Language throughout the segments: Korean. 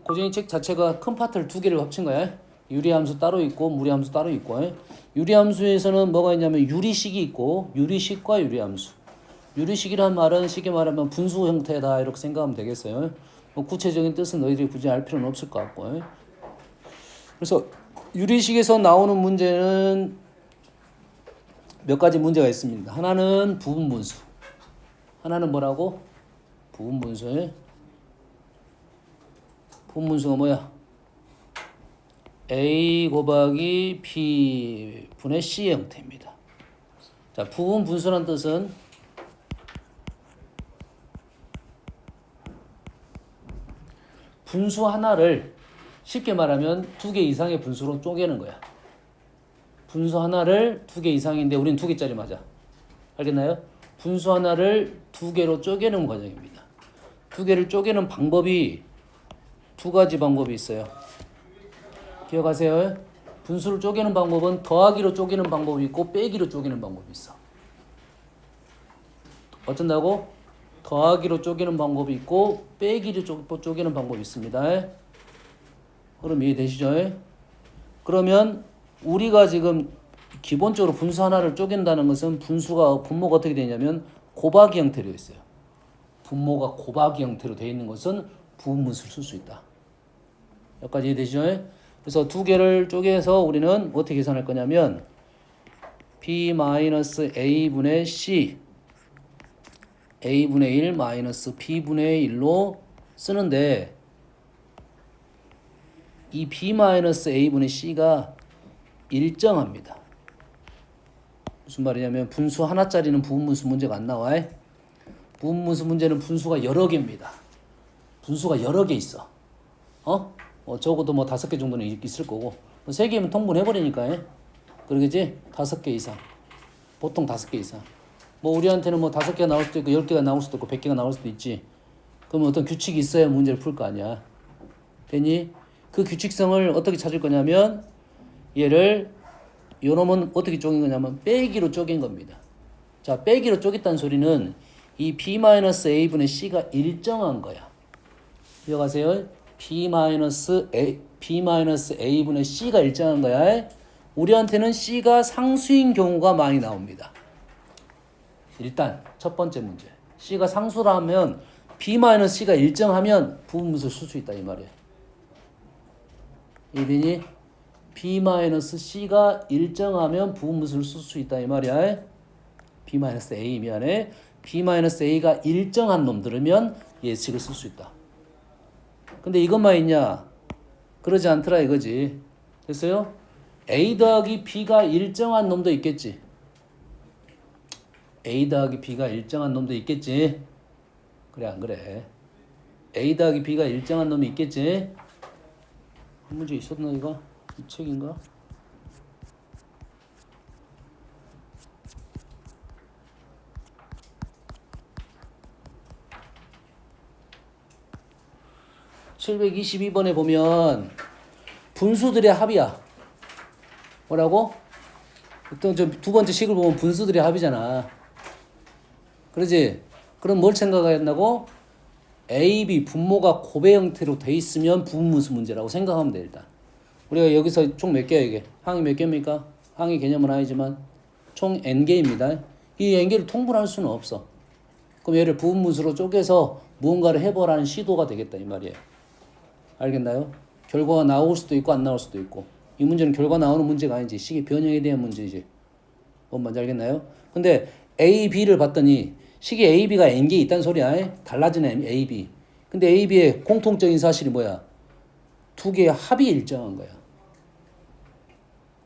고정익책 자체가 큰 파트를 두 개를 합친 거야. 유리함수 따로 있고 무리함수 따로 있고. 유리함수에서는 뭐가 있냐면 유리식이 있고 유리식과 유리함수. 유리식이란 말은 쉽게 말하면 분수 형태다 이렇게 생각하면 되겠어요. 뭐 구체적인 뜻은 너희들이 굳이 알 필요는 없을 것 같고. 그래서 유리식에서 나오는 문제는 몇 가지 문제가 있습니다. 하나는 부분분수. 하나는 뭐라고? 부분분수. 부분분수가 뭐야? A 곱하기 B 분의 C 형태입니다. 자, 부분분수란 뜻은 분수 하나를 쉽게 말하면 두 개 이상의 분수로 쪼개는 거야. 분수 하나를 두 개 이상인데 우린 두 개짜리 맞아. 알겠나요? 분수 하나를 두 개로 쪼개는 과정입니다. 두 개를 쪼개는 방법이 두 가지 방법이 있어요. 기억하세요. 분수를 쪼개는 방법은 더하기로 쪼개는 방법이 있고 빼기로 쪼개는 방법이 있어. 어쩐다고? 더하기로 쪼개는 방법이 있고 빼기로 쪼개는 방법이 있습니다. 그럼 이해되시죠? 그러면 우리가 지금 기본적으로 분수 하나를 쪼갠다는 것은 분모가 어떻게 되냐면 곱하기 형태로 있어요. 분모가 곱하기 형태로 되어 있는 것은 부분분수를 쓸 수 있다. 여기까지 이해되시죠? 그래서 두 개를 쪼개서 우리는 어떻게 계산할 거냐면 B-A분의 C A분의 1 마이너스 B분의 1로 쓰는데 이 B-A분의 C가 일정합니다. 무슨 말이냐면 분수 하나짜리는 부분분수 문제가 안 나와. 부분분수 문제는 분수가 여러 개입니다. 분수가 여러 개 있어. 적어도 뭐 5개 정도는 있을 거고 3개면 통분해버리니까. 그러겠지? 5개 이상. 보통 5개 이상. 뭐 우리한테는 뭐 5개가 나올 수도 있고 10개가 나올 수도 있고 100개가 나올 수도 있지. 그러면 어떤 규칙이 있어야 문제를 풀 거 아니야. 됐니? 그 규칙성을 어떻게 찾을 거냐면 얘를 요놈은 어떻게 쪼갠 거냐면 빼기로 쪼갠 겁니다. 자, 빼기로 쪼갰다는 소리는 이 B-A분의 C가 일정한 거야. 기억하세요? B-A분의 C가 일정한 거야. 우리한테는 C가 상수인 경우가 많이 나옵니다. 일단 첫 번째 문제. C가 상수라면 B-C가 일정하면 부분분수를 쓸 수 있다 이 말이야. 이해되니? B-C가 일정하면 부분분수를 쓸 수 있다 이 말이야. B-A 미안해. B-A가 일정한 놈들이면 예식을 쓸 수 있다. 근데 이것만 있냐? 그러지 않더라 이거지. 됐어요? A 더하기 B가 일정한 놈도 있겠지. A 더하기 B가 일정한 놈도 있겠지. 그래 안 그래? A 더하기 B가 일정한 놈이 있겠지. 한 문제 있었나 이거? 이 책인가? (722번에) 보면 분수들의 합이야. 뭐라고? 보통 두 번째 식을 보면 분수들의 합이잖아. 그러지? 그럼 뭘 생각한다고? A, B 분모가 곱의 형태로 돼 있으면 부분분수 문제라고 생각하면 돼 일단. 우리가 여기서 총 몇 개야 이게? 항이 몇 개입니까? 항의 개념은 아니지만 총 n개입니다. 이 n개를 통분할 수는 없어. 그럼 얘를 부분분수로 쪼개서 무언가를 해보라는 시도가 되겠다 이 말이에요. 알겠나요? 결과가 나올 수도 있고 안 나올 수도 있고. 이 문제는 결과 나오는 문제가 아니지. 식의 변형에 대한 문제이지. 뭔 말인지 알겠나요? 근데 A, B를 봤더니 식이 A, B가 n개 있다는 소리야. 달라지는 A, B. 근데 A, B의 공통적인 사실이 뭐야? 두 개의 합이 일정한 거야.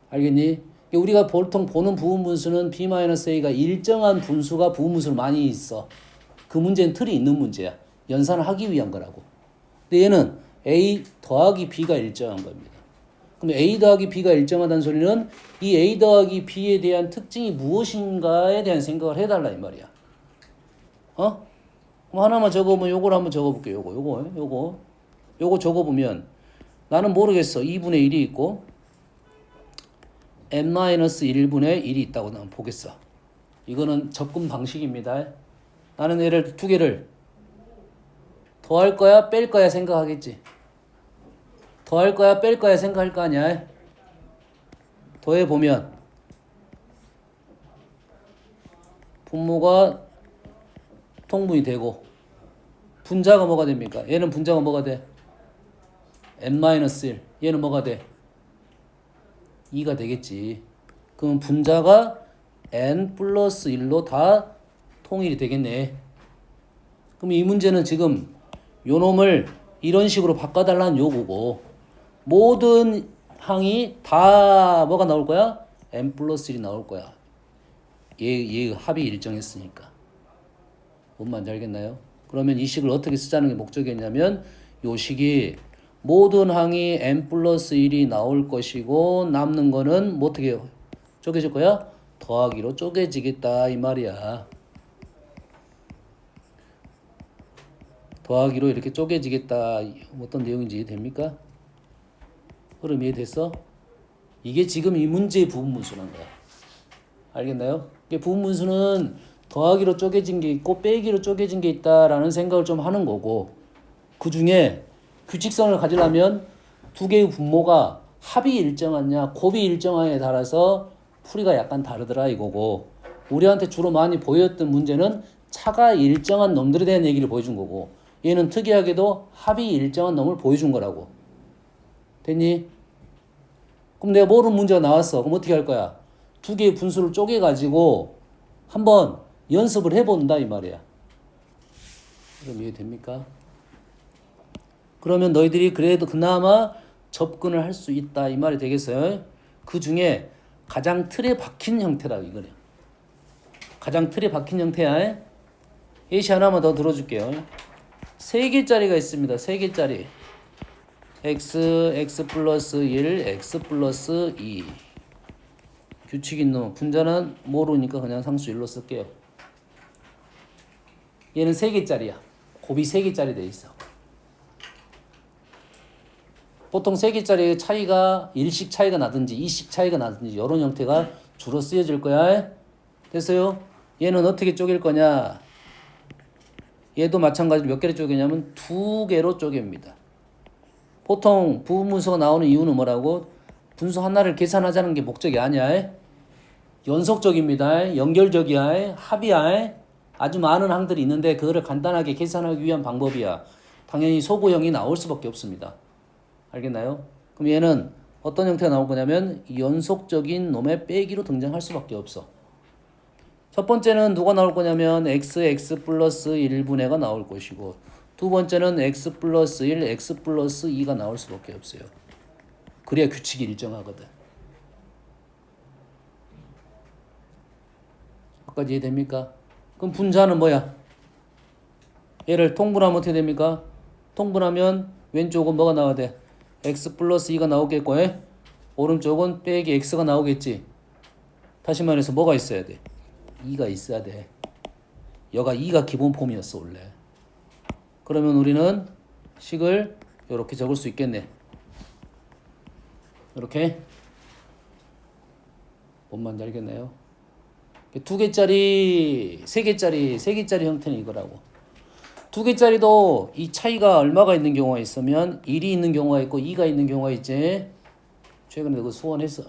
알겠니? 우리가 보통 보는 부분분수는 B-A가 일정한 분수가 부분분수로 많이 있어. 그 문제는 틀이 있는 문제야. 연산을 하기 위한 거라고. 근데 얘는 A 더하기 B가 일정한 겁니다. 그럼 A 더하기 B가 일정하다는 소리는 이 A 더하기 B에 대한 특징이 무엇인가에 대한 생각을 해달라 이 말이야. 그럼 하나만 적어보면 요걸 한번 적어볼게요. 요거 적어보면 나는 모르겠어. 2분의 1이 있고 n-1분의 1이 있다고 나는 보겠어. 이거는 접근 방식입니다. 나는 얘를 두 개를 더할 거야 뺄 거야 생각하겠지. 더할 거야 뺄 거야 생각할 거 아니야. 더해보면 분모가 통분이 되고 분자가 뭐가 됩니까? 얘는 분자가 뭐가 돼? n-1. 얘는 뭐가 돼? 2가 되겠지. 그럼 분자가 n 플러스 1로 다 통일이 되겠네. 그럼 이 문제는 지금 요 놈을 이런 식으로 바꿔달라는 요구고 모든 항이 다 뭐가 나올 거야? n 플러스 1이 나올 거야. 얘 합이 일정했으니까. 뭔 말인지 알겠나요? 그러면 이 식을 어떻게 쓰자는 게 목적이었냐면 요 식이 모든 항이 n 플러스 1이 나올 것이고 남는 거는 뭐 어떻게 해요? 쪼개질 거야? 더하기로 쪼개지겠다 이 말이야. 더하기로 이렇게 쪼개지겠다. 어떤 내용인지 이해됩니까? 흐름 이해됐어? 이게 지금 이 문제의 부분문수란 거야. 알겠나요? 이게 부분문수는 더하기로 쪼개진 게 있고 빼기로 쪼개진 게 있다라는 생각을 좀 하는 거고 그 중에 규칙성을 가지려면 두 개의 분모가 합이 일정하냐 곱이 일정하냐에 따라서 풀이가 약간 다르더라 이거고 우리한테 주로 많이 보였던 문제는 차가 일정한 놈들에 대한 얘기를 보여준 거고 얘는 특이하게도 합이 일정한 놈을 보여준 거라고. 됐니? 그럼 내가 모르는 문제가 나왔어. 그럼 어떻게 할 거야? 두 개의 분수를 쪼개가지고 한번 연습을 해본다 이 말이야. 그럼 이해됩니까? 그러면 너희들이 그래도 그나마 접근을 할 수 있다 이 말이 되겠어요. 그 중에 가장 틀에 박힌 형태라 이거네. 가장 틀에 박힌 형태야. 예시 하나만 더 들어줄게요. 3개짜리가 있습니다. 3개짜리. x 플러스 1, x 플러스 2. 규칙 있는 분자는 모르니까 그냥 상수 1로 쓸게요. 얘는 3개짜리야. 곱이 3개짜리 돼 있어. 보통 3개짜리의 차이가 1씩 차이가 나든지 2씩 차이가 나든지 이런 형태가 주로 쓰여질 거야. 됐어요? 얘는 어떻게 쪼갤 거냐? 얘도 마찬가지로 몇 개로 쪼개냐면 2개로 쪼갭니다. 보통 부분분수가 나오는 이유는 뭐라고? 분수 하나를 계산하자는 게 목적이 아니야. 연속적입니다. 연결적이야. 합이야. 아주 많은 항들이 있는데 그거를 간단하게 계산하기 위한 방법이야. 당연히 소구형이 나올 수밖에 없습니다. 알겠나요? 그럼 얘는 어떤 형태가 나올 거냐면 연속적인 놈의 빼기로 등장할 수밖에 없어. 첫 번째는 누가 나올 거냐면 x 플러스 1분의가 나올 것이고 두 번째는 x 플러스 1, x 플러스 2가 나올 수밖에 없어요. 그래야 규칙이 일정하거든. 여기까지 이해됩니까? 그럼 분자는 뭐야? 얘를 통분하면 어떻게 됩니까? 통분하면 왼쪽은 뭐가 나와야 돼? x 플러스 2가 나오겠고 오른쪽은 빼기 x가 나오겠지. 다시 말해서 뭐가 있어야 돼? 2가 있어야 돼. 여가 2가 기본 폼이었어 원래. 그러면 우리는 식을 이렇게 적을 수 있겠네. 이렇게. 뭔 말인지 알겠나요? 2개짜리, 3개짜리 형태는 이거라고. 2개짜리도 이 차이가 얼마가 있는 경우가 있으면 1이 있는 경우가 있고 2가 있는 경우가 있지. 최근에 그 수원해서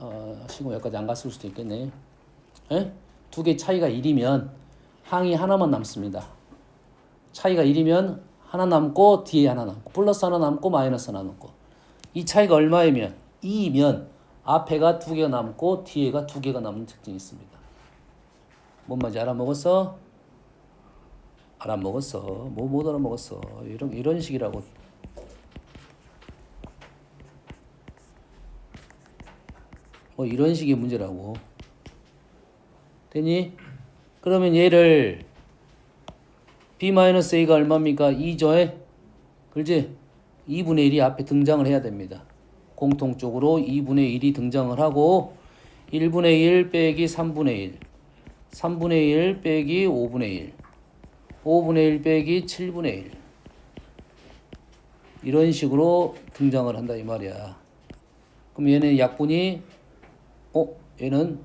시고 여기까지 안 갔을 수도 있겠네. 에? 2개 차이가 1이면 항이 하나만 남습니다. 차이가 1이면 하나 남고 뒤에 하나 남고 플러스 하나 남고 마이너스 하나 남고 이 차이가 얼마이면 2이면 앞에가 2개가 남고 뒤에가 2개가 남는 특징이 있습니다. 뭔 말인지 알아먹었어? 알아먹었어. 못 알아먹었어. 이런 식이라고. 이런 식의 문제라고. 되니? 그러면 얘를 b-a가 얼마입니까? 2죠? 그렇지? 2분의 1이 앞에 등장을 해야 됩니다. 공통적으로 2분의 1이 등장을 하고 1분의 1 빼기 3분의 1 3분의 1 빼기 5분의 1 5분의 1 빼기 7분의 1 이런 식으로 등장을 한다 이 말이야. 그럼 얘는 약분이 얘는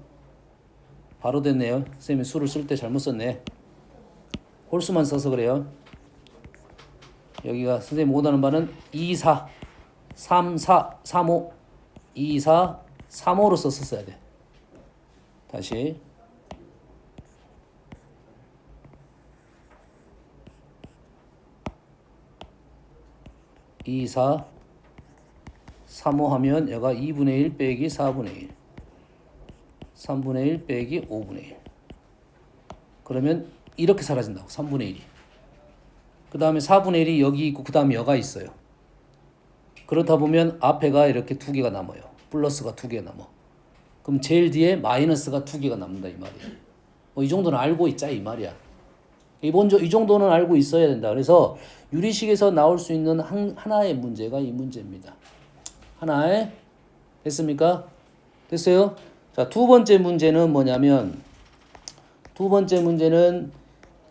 바로 됐네요. 선생님이 수를 쓸 때 잘못 썼네. 홀수만 써서 그래요. 여기가 선생님 원하는 바는 2, 4 3, 4, 3, 5, 2, 4, 3, 5로 썼어야 돼. 다시. 이, 4, 3, 5 하면 얘가 2분의 1 빼기 4분의 1. 3분의 1 빼기 5분의 1. 그러면 이렇게 사라진다고. 3분의 1이. 그 다음에 4분의 1이 여기 있고 그 다음에 여가 있어요. 그렇다 보면 앞에가 이렇게 두 개가 남아요. 플러스가 두 개가 남아. 그럼 제일 뒤에 마이너스가 두 개가 남는다 이 말이야. 이 정도는 알고 있자 이 말이야. 이 정도는 알고 있어야 된다. 그래서 유리식에서 나올 수 있는 하나의 문제가 이 문제입니다. 하나에 됐습니까? 됐어요? 자, 두 번째 문제는 뭐냐면 두 번째 문제는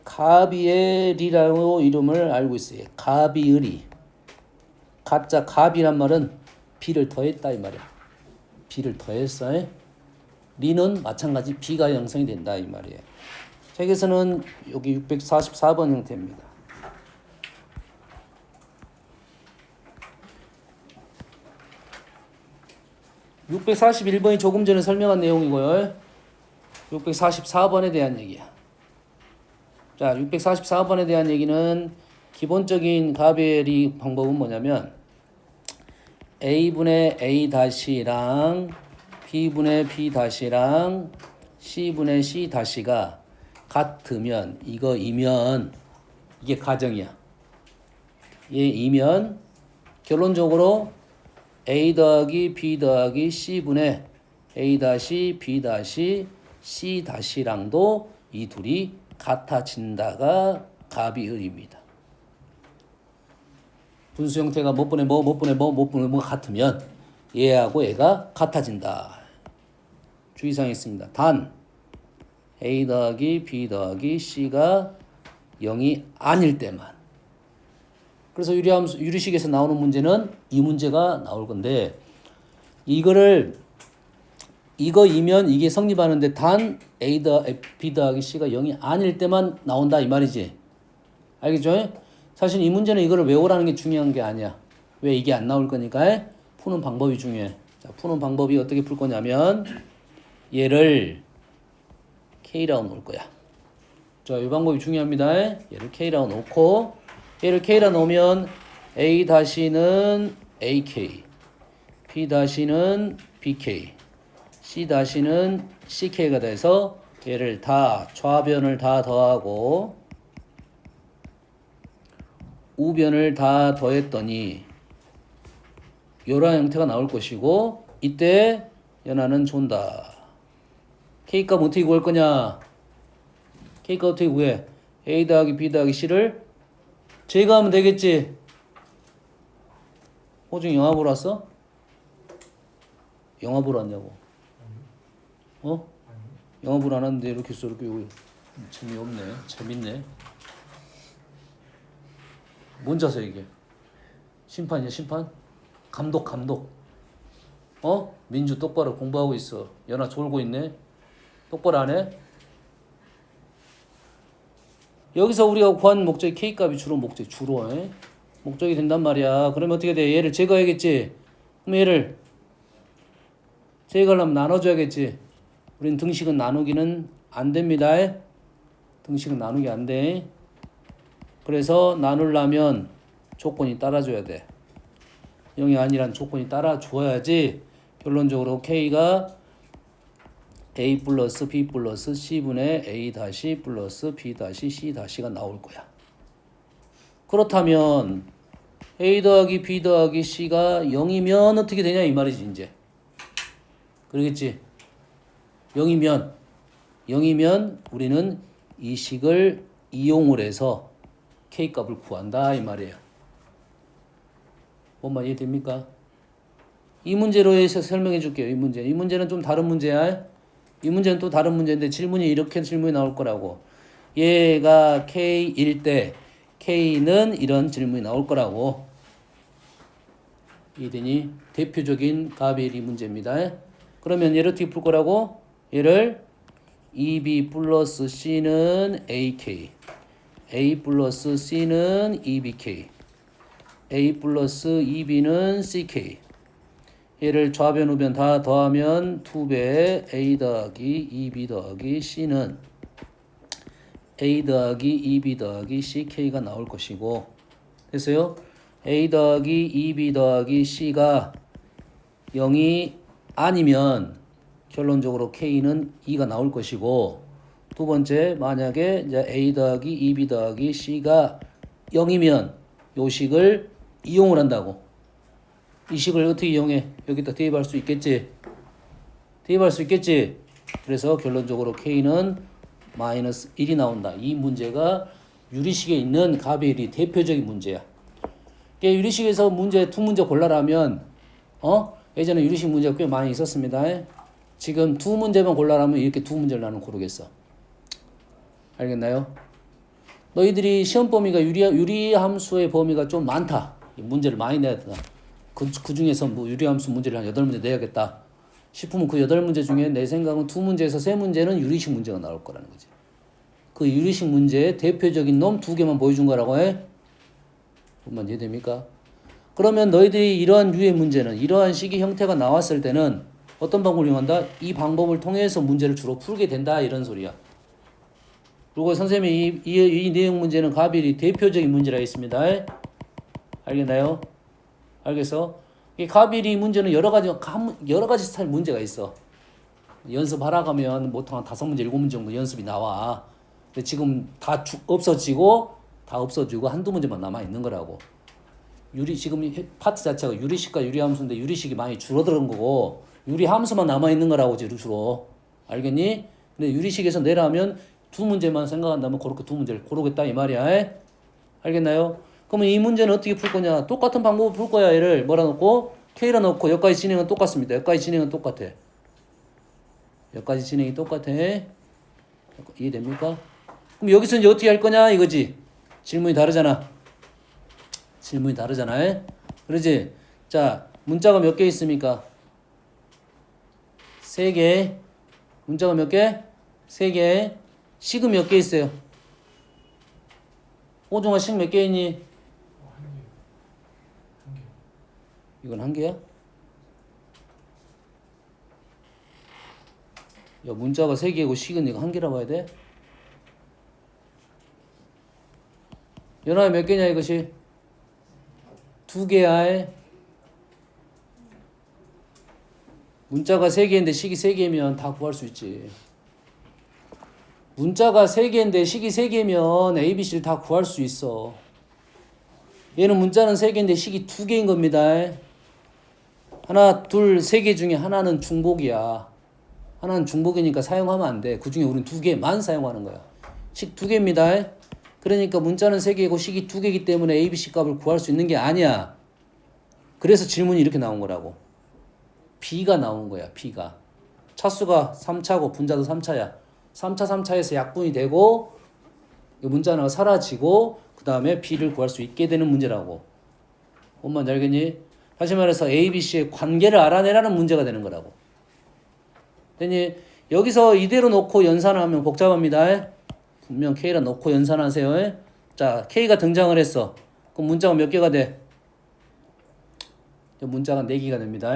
가비엘이라고 이름을 알고 있어요. 가비을이. 가짜 가비란 말은 비를 더했다 이 말이야. 비를 더했어. 리는 마찬가지 비가 형성이 된다 이 말이에요. 책에서는 여기 644번 형태입니다. 641번이 조금 전에 설명한 내용이고요. 644번에 대한 얘기야. 자, 644번에 대한 얘기는 기본적인 가벨이 방법은 뭐냐면 A분의 A 다시랑 B분의 B 다시랑 C분의 C 다시가 같으면 이거이면 이게 가정이야. 얘이면 결론적으로 A 더하기 B 더하기 C분의 A 다시 B 다시 C 다시랑도 이 둘이 같아진다가 가비을입니다. 분수 형태가 몇 분의 뭐, 몇 분의 뭐, 몇 분의 뭐 같으면 얘하고 얘가 같아진다. 주의사항이 있습니다. 단 A 더하기 B 더하기 C가 0이 아닐 때만. 그래서 유리식에서 나오는 문제는 이 문제가 나올 건데 이거이면 이게 성립하는데 단 B 더하기 C가 0이 아닐 때만 나온다 이 말이지. 알겠죠? 사실 이 문제는 이거를 외우라는 게 중요한 게 아니야. 왜 이게 안 나올 거니까 푸는 방법이 중요해. 자, 푸는 방법이 어떻게 풀 거냐면 얘를 K라고 놓을 거야. 자, 이 방법이 중요합니다. 얘를 K라고 놓고 얘를 K라 놓으면 A 다시는 AK, B 다시는 BK, C 다시는 CK가 돼서 얘를 다 좌변을 다 더하고 우변을 다 더했더니 이러한 형태가 나올 것이고 이때 연하는 존다. K값 어떻게 구할 거냐? K값 어떻게 구해? A 더하기 B 더하기 C를 제거하면 되겠지. 호중이 영화 보러 왔어? 영화 보러 왔냐고. 어? 영화 보러 안 왔는데 이렇게 써 이렇게 재미없네. 재밌네. 뭔 자세 이게? 심판이야 심판? 감독. 민주 똑바로 공부하고 있어. 연아 졸고 있네. 똑바로 안 해? 여기서 우리가 구한 목적이 K값이 주로 목적이 된단 말이야. 그러면 어떻게 돼? 얘를 제거해야겠지. 그럼 얘를 제거하려면 나눠줘야겠지. 우리는 등식은 나누기는 안 됩니다. 등식은 나누기 안 돼. 그래서 나누려면 조건이 따라줘야 돼. 0이 아니란 조건이 따라줘야지 결론적으로 K가 A 플러스 B 플러스 C분의 A 다시 플러스 B 다시 C 다시가 나올 거야. 그렇다면 A 더하기 B 더하기 C가 0이면 어떻게 되냐 이 말이지 이제. 그러겠지? 0이면 우리는 이 식을 이용을 해서 K값을 구한다 이 말이에요. 뭔 말 이해됩니까? 이 문제로 해서 설명해 줄게요. 이 문제는 좀 다른 문제야. 이 문제는 또 다른 문제인데 이렇게 질문이 나올 거라고. 얘가 K일 때 K는 이런 질문이 나올 거라고. 이되니 대표적인 가비리 문제입니다. 그러면 얘를 어떻게 풀 거라고? 얘를 2B 플러스 C는 AK, A 플러스 C는 2BK, A 플러스 2B는 CK. 얘를 좌변 우변 다 더하면 2배 A 더하기 2B 더하기 C는 A 더하기 2B 더하기 CK가 나올 것이고, 됐어요? A 더하기 2B 더하기 C가 0이 아니면 결론적으로 K는 2가 나올 것이고, 두 번째, 만약에 이제 A 더하기 2B 더하기 C가 0이면 요 식을 이용을 한다고. 이 식을 어떻게 이용해? 여기다 대입할 수 있겠지? 대입할 수 있겠지? 그래서 결론적으로 K는 마이너스 1이 나온다. 이 문제가 유리식에 있는 가베일이 대표적인 문제야. 유리식에서 문제 두 문제 골라라면 예전에 유리식 문제가 꽤 많이 있었습니다. 지금 두 문제만 골라라면 이렇게 두 문제를 나는 고르겠어. 알겠나요? 너희들이 시험 범위가 유리함수의 범위가 좀 많다. 문제를 많이 내야 된다. 그 중에서 뭐 유리함수 문제를 한 8문제 내야겠다 싶으면 그 8문제 중에 내 생각은 2문제에서 3문제는 유리식 문제가 나올 거라는 거지. 그 유리식 문제의 대표적인 놈 2개만 보여준 거라고 해. 뭔 이해됩니까? 그러면 너희들이 이러한 유의 문제는 이러한 식의 형태가 나왔을 때는 어떤 방법을 이용한다? 이 방법을 통해서 문제를 주로 풀게 된다 이런 소리야. 그리고 선생님이 이 내용 문제는 가빌이 대표적인 문제라 했습니다. 알겠나요? 알겠어? 이 가빌이 문제는 여러 가지 스타일 문제가 있어. 연습하라 가면 보통 한 5문제, 7문제 정도 연습이 나와. 근데 지금 다 없어지고 한두 문제만 남아 있는 거라고. 지금 파트 자체가 유리식과 유리함수인데 유리식이 많이 줄어드는 거고 유리함수만 남아 있는 거라고 주로. 알겠니? 근데 유리식에서 내려면 2문제만 생각한다면 그렇게 2문제를 고르겠다 이 말이야. 알겠나요? 그러면 이 문제는 어떻게 풀 거냐? 똑같은 방법으로 풀 거야. 얘를 뭐라 놓고 K라 놓고 여기까지 진행은 똑같습니다. 여기까지 진행은 똑같아. 여기까지 진행이 똑같아. 이해됩니까? 그럼 여기서 이제 어떻게 할 거냐 이거지. 질문이 다르잖아. 그러지? 자, 문자가 몇 개 있습니까? 3개. 문자가 몇 개? 3개. 식은 몇 개 있어요? 오중아 식 몇 개 있니? 이건 한 개야? 야, 문자가 3개고 식은 이거 한 개라고 봐야 돼? 연합이 몇 개냐 이것이? 2개야. 문자가 3개인데 식이 3개면 다 구할 수 있지. 문자가 3개인데 식이 3개면 A, B, C를 다 구할 수 있어. 얘는 문자는 3개인데 식이 2개인 겁니다. 하나, 둘, 3개 중에 하나는 중복이야. 하나는 중복이니까 사용하면 안 돼. 그 중에 우리는 2개만 사용하는 거야. 식 2개입니다. 그러니까 문자는 3개고 식이 2개이기 때문에 A, B, C 값을 구할 수 있는 게 아니야. 그래서 질문이 이렇게 나온 거라고. B가 나온 거야. B가. 차수가 3차고 분자도 3차야. 3차, 3차에서 약분이 되고 문자 하나가 사라지고 그 다음에 B를 구할 수 있게 되는 문제라고. 뭔 말인지 알겠니? 다시 말해서 A, B, C의 관계를 알아내라는 문제가 되는 거라고. 됐니? 여기서 이대로 놓고 연산하면 복잡합니다. 분명 K라 놓고 연산하세요. 자, K가 등장을 했어. 그럼 문자가 몇 개가 돼? 문자가 4개가 됩니다.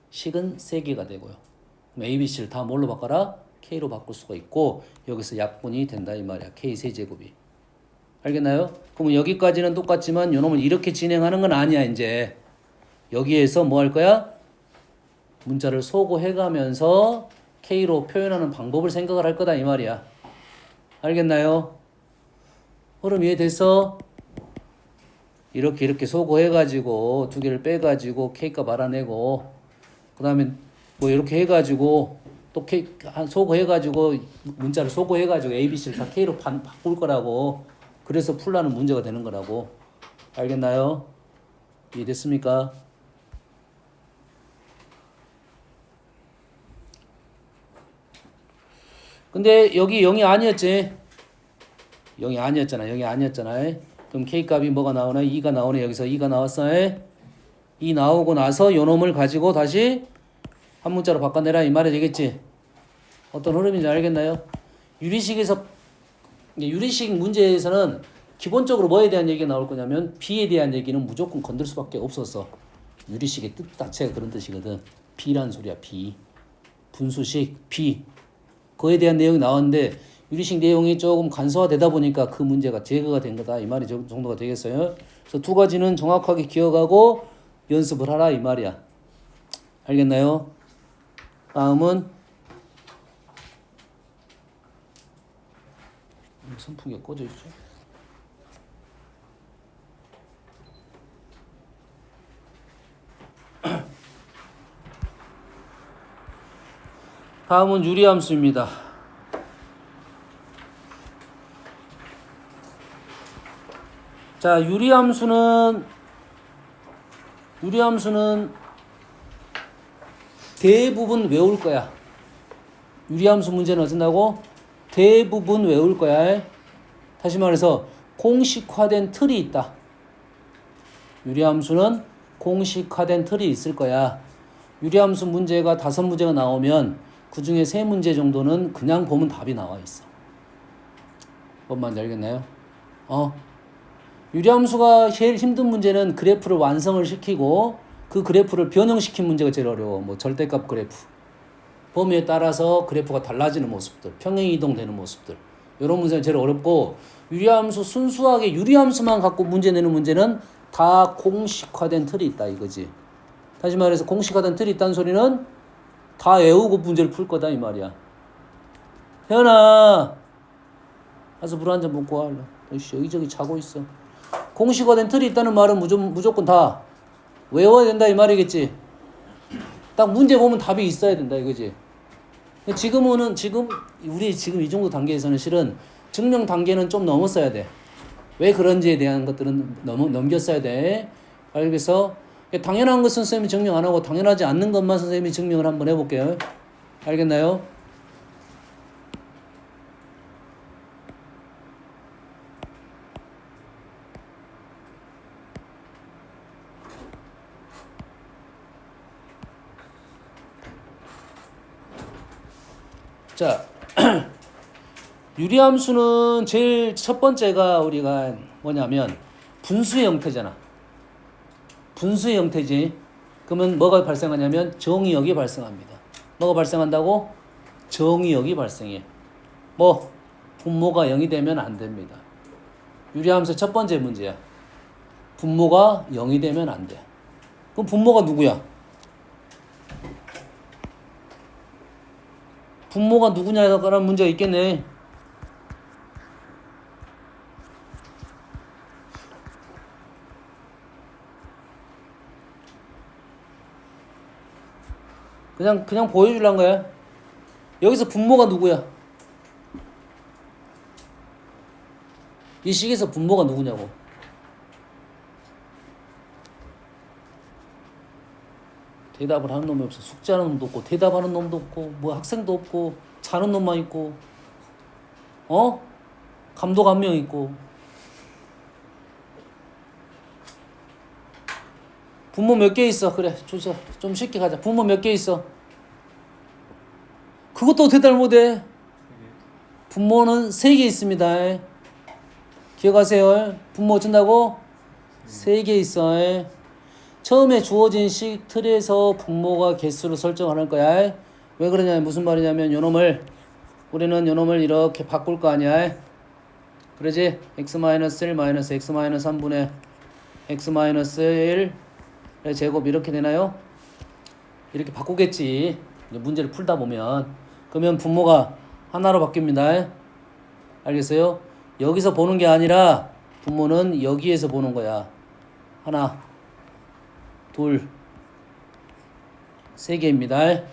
식은 3개가 되고요. 그럼 A, B, C를 다 뭘로 바꿔라? K로 바꿀 수가 있고 여기서 약분이 된다 이 말이야. K 세제곱이. 알겠나요? 그럼 여기까지는 똑같지만 요놈은 이렇게 진행하는 건 아니야. 이제 여기에서 뭐 할 거야? 문자를 소거해가면서 K로 표현하는 방법을 생각을 할 거다 이 말이야. 알겠나요? 흐름 이해됐어? 이렇게 소거해가지고 2개를 빼가지고 K값 알아내고 그 다음에 뭐 이렇게 해가지고 또 K 소거해가지고 문자를 소거해가지고 A, B, C를 다 K로 바꿀 거라고. 그래서 풀라는 문제가 되는 거라고. 알겠나요? 이해됐습니까? 근데 여기 0이 아니었지. 0이 아니었잖아. 그럼 K값이 뭐가 나오나? 2가 나오네. 여기서 2가 나왔어. 2 나오고 나서 요 놈을 가지고 다시 한 문자로 바꿔내라 이 말이 되겠지. 어떤 흐름인지 알겠나요? 유리식 문제에서는 기본적으로 뭐에 대한 얘기가 나올 거냐면 B에 대한 얘기는 무조건 건들 수밖에 없어서 유리식의 뜻 자체가 그런 뜻이거든. B란 소리야. B. 분수식 B. 그에 대한 내용이 나왔는데 유리식 내용이 조금 간소화되다 보니까 그 문제가 제거가 된 거다. 이 말이 정도가 되겠어요. 그래서 두 가지는 정확하게 기억하고 연습을 하라 이 말이야. 알겠나요? 다음은 선풍기가 꺼져 있죠. 다음은 유리함수입니다. 자, 유리함수는 대부분 외울 거야. 유리함수 문제는 어쩐다고? 대부분 외울 거야. 다시 말해서 공식화된 틀이 있다. 유리함수는 공식화된 틀이 있을 거야. 유리함수 문제가 5문제가 나오면 그 중에 3문제 정도는 그냥 보면 답이 나와 있어. 뭔 말인지 알겠나요? 유리함수가 제일 힘든 문제는 그래프를 완성을 시키고 그 그래프를 변형시킨 문제가 제일 어려워. 뭐 절대값 그래프, 범위에 따라서 그래프가 달라지는 모습들, 평행 이동되는 모습들, 이런 문제가 제일 어렵고, 유리함수 순수하게 유리함수만 갖고 문제 내는 문제는 다 공식화된 틀이 있다 이거지. 다시 말해서 공식화된 틀이 있다는 소리는 다 외우고 문제를 풀 거다 이 말이야. 혜연아, 가서 물 한 잔 먹고 와. 여기저기 자고 있어. 공식화된 틀이 있다는 말은 무조건 다 외워야 된다 이 말이겠지. 딱 문제 보면 답이 있어야 된다 이거지. 지금 우리 지금 이 정도 단계에서는 실은 증명 단계는 좀 넘었어야 돼. 왜 그런지에 대한 것들은 넘겼어야 돼. 알겠어? 당연한 것은 선생님이 증명 안 하고 당연하지 않는 것만 선생님이 증명을 한번 해볼게요. 알겠나요? 자, 유리함수는 제일 첫 번째가 우리가 뭐냐면 분수의 형태잖아. 분수의 형태지. 그러면 뭐가 발생하냐면 정의역이 발생합니다. 뭐가 발생한다고? 정의역이 발생해. 뭐 분모가 0이 되면 안 됩니다. 유리함수 첫 번째 문제야. 분모가 0이 되면 안 돼. 그럼 분모가 누구야? 분모가 누구냐에 관한 문제가 있겠네. 그냥 보여주려는 거야. 여기서 분모가 누구야? 이 식에서 분모가 누구냐고. 대답을 하는 놈이 없어. 숙제하는 놈도 없고 대답하는 놈도 없고 뭐 학생도 없고 자는 놈만 있고 감독 한 명 있고. 분모 몇 개 있어? 그래, 조사 좀 쉽게 가자. 분모 몇 개 있어? 그것도 대답을 못해. 분모는 3개 있습니다. 기억하세요. 분모 어쩐다고? 3개 있어. 처음에 주어진 식 틀에서 분모가 개수를 설정하는 거야. 왜 그러냐, 무슨 말이냐면 우리는 요놈을 이렇게 바꿀 거 아니야. 그러지? x-1 x-3분의 x-1 제곱 이렇게 되나요? 이렇게 바꾸겠지. 문제를 풀다 보면. 그러면 분모가 하나로 바뀝니다. 알겠어요? 여기서 보는 게 아니라 분모는 여기에서 보는 거야. 하나, 둘, 3개입니다.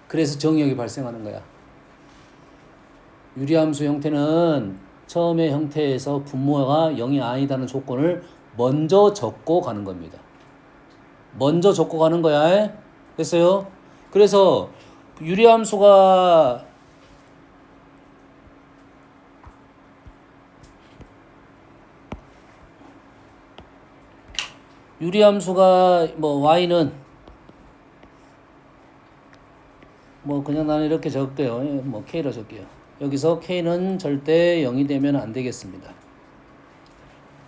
그래서 정의역이 발생하는 거야. 유리함수 형태는 처음의 형태에서 분모가 0이 아니다는 조건을 먼저 적고 가는 겁니다. 먼저 적고 가는 거야. 됐어요? 그래서 유리함수가 뭐 y는 뭐 그냥 나는 이렇게 적을게요. 뭐 k로 적게요. 여기서 k는 절대 0이 되면 안 되겠습니다.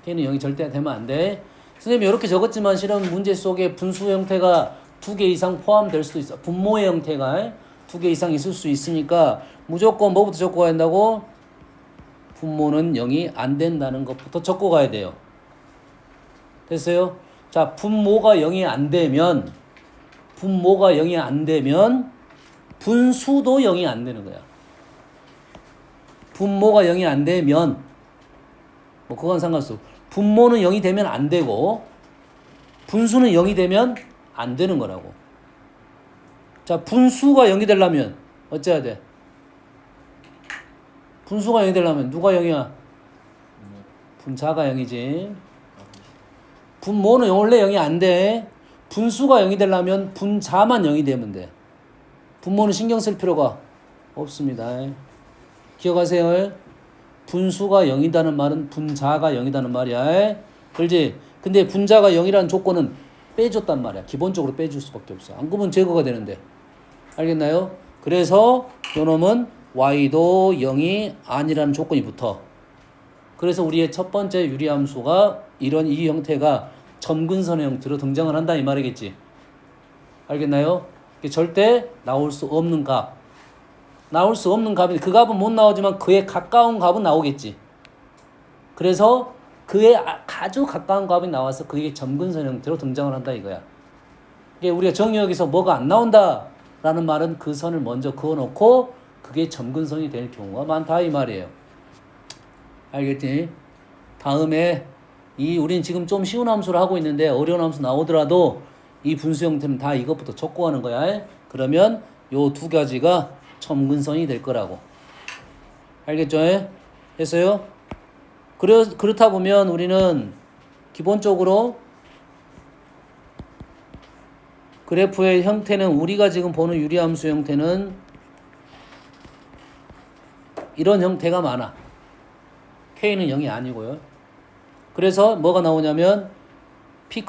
K는 0이 절대 되면 안 돼. 선생님이 이렇게 적었지만 실은 문제 속에 분수 형태가 2개 이상 포함될 수도 있어. 분모의 형태가 2개 이상 있을 수 있으니까 무조건 뭐부터 적고 가야 된다고? 분모는 0이 안 된다는 것부터 적고 가야 돼요. 됐어요? 자, 분모가 0이 안 되면 분수도 0이 안 되는 거야. 분모가 0이 안 되면 뭐 그건 상관없어. 분모는 0이 되면 안 되고 분수는 0이 되면 안 되는 거라고. 자, 분수가 0이 되려면 어째야 돼? 분수가 0이 되려면 누가 0이야? 분자가 0이지. 분모는 원래 0이 안 돼. 분수가 0이 되려면 분자만 0이 되면 돼. 분모는 신경 쓸 필요가 없습니다. 기억하세요. 분수가 0이다는 말은 분자가 0이다는 말이야. 그렇지? 근데 분자가 0이라는 조건은 빼줬단 말이야. 기본적으로 빼줄 수밖에 없어. 안 그러면 제거가 되는데. 알겠나요? 그래서 요놈은 y도 0이 아니라는 조건이 붙어. 그래서 우리의 첫 번째 유리함수가 이 형태가 점근선의 형태로 등장을 한다 이 말이겠지. 알겠나요? 절대 나올 수 없는 값. 나올 수 없는 값인데 그 값은 못 나오지만 그에 가까운 값은 나오겠지. 그래서 그에 아주 가까운 값이 나와서 그게 점근선 형태로 등장을 한다 이거야. 이게 우리가 정의역에서 뭐가 안 나온다라는 말은 그 선을 먼저 그어놓고 그게 점근선이 될 경우가 많다 이 말이에요. 알겠지? 다음에 우린 지금 좀 쉬운 함수를 하고 있는데 어려운 함수 나오더라도 이 분수 형태는 다 이것부터 적고 하는 거야. 그러면 요 두 가지가 점근선이 될 거라고. 알겠죠? 됐어요? 그렇다 보면 우리는 기본적으로 그래프의 형태는 우리가 지금 보는 유리함수 형태는 이런 형태가 많아. K는 0이 아니고요. 그래서 뭐가 나오냐면 P,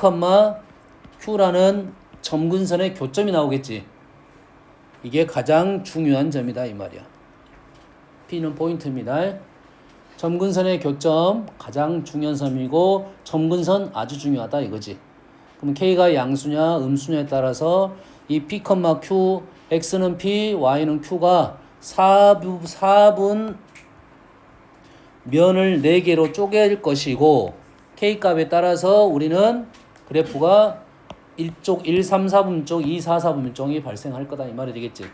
Q라는 점근선의 교점이 나오겠지. 이게 가장 중요한 점이다 이 말이야. P는 포인트입니다. 점근선의 교점 가장 중요한 점이고 점근선 아주 중요하다 이거지. 그럼 K가 양수냐 음수냐에 따라서 이 P, Q, X는 P, Y는 Q가 4분 면을 4개로 쪼갤 것이고 K값에 따라서 우리는 그래프가 1쪽 1, 3, 4분 쪽, 2, 4, 4분 쪽이 발생할 거다 이 말이 되겠지.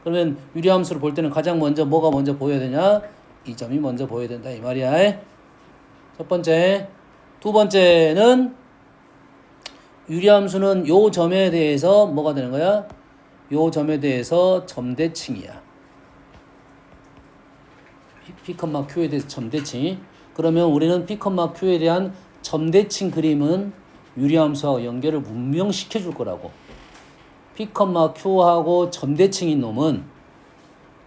그러면 유리함수를 볼 때는 가장 먼저 뭐가 먼저 보여야 되냐? 이 점이 먼저 보여야 된다 이 말이야. 첫 번째. 두 번째는 유리함수는 요 점에 대해서 뭐가 되는 거야? 요 점에 대해서 점대칭이야. P, Q에 대해서 점대칭. 그러면 우리는 P, Q에 대한 점대칭 그림은 유리함수하고 연결을 분명시켜 줄 거라고. P, Q하고 점대칭인 놈은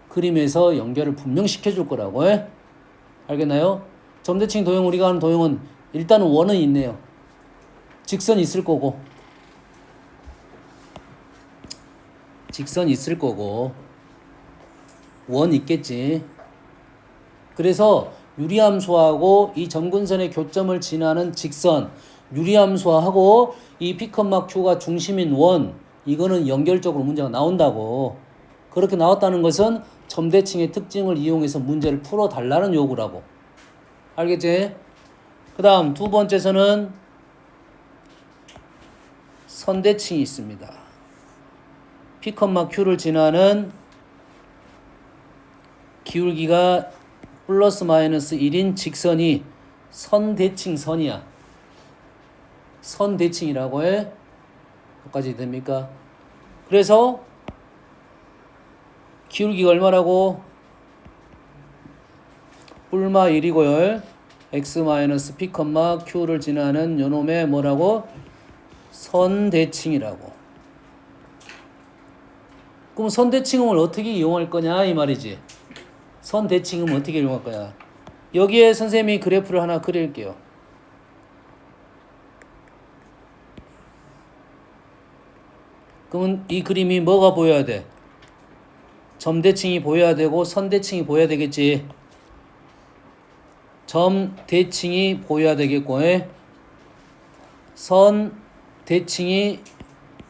그림에서 연결을 분명시켜 줄 거라고. 알겠나요? 점대칭 도형 우리가 하는 도형은 일단은 원은 있네요. 직선 있을 거고. 직선 있을 거고. 원 있겠지. 그래서 유리함수하고 이 점근선의 교점을 지나는 직선 유리함수하고 이 P, Q가 중심인 원 이거는 연결적으로 문제가 나온다고. 그렇게 나왔다는 것은 점대칭의 특징을 이용해서 문제를 풀어달라는 요구라고. 알겠지? 그 다음 두 번째서는 선대칭이 있습니다. P, Q를 지나는 기울기가 플러스 마이너스 1인 직선이 선대칭선이야. 선대칭이라고 해. 여기까지 됩니까? 그래서 기울기가 얼마라고? 뿔마 1이고요. x-p, q를 지나는 요놈의 뭐라고? 선대칭이라고. 그럼 선대칭을 어떻게 이용할 거냐 이 말이지. 선대칭은 어떻게 이용할 거야? 여기에 선생님이 그래프를 하나 그릴게요. 그러면 이 그림이 뭐가 보여야 돼? 점대칭이 보여야 되고 선대칭이 보여야 되겠지. 점 대칭이 보여야 되겠고, 선 대칭이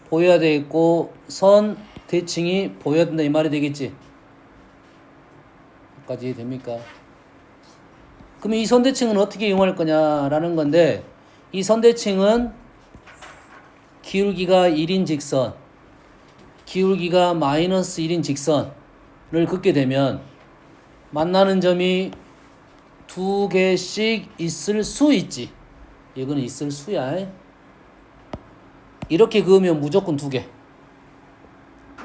보여야 되겠고, 선 대칭이 보여야 된다 이 말이 되겠지. 여기까지 됩니까? 그럼 이 선대칭은 어떻게 이용할 거냐라는 건데, 이 선대칭은 기울기가 1인 직선, 기울기가 마이너스 1인 직선을 긋게 되면 만나는 점이 두 개씩 있을 수 있지. 이거는 있을 수야. 이렇게 그으면 무조건 두 개.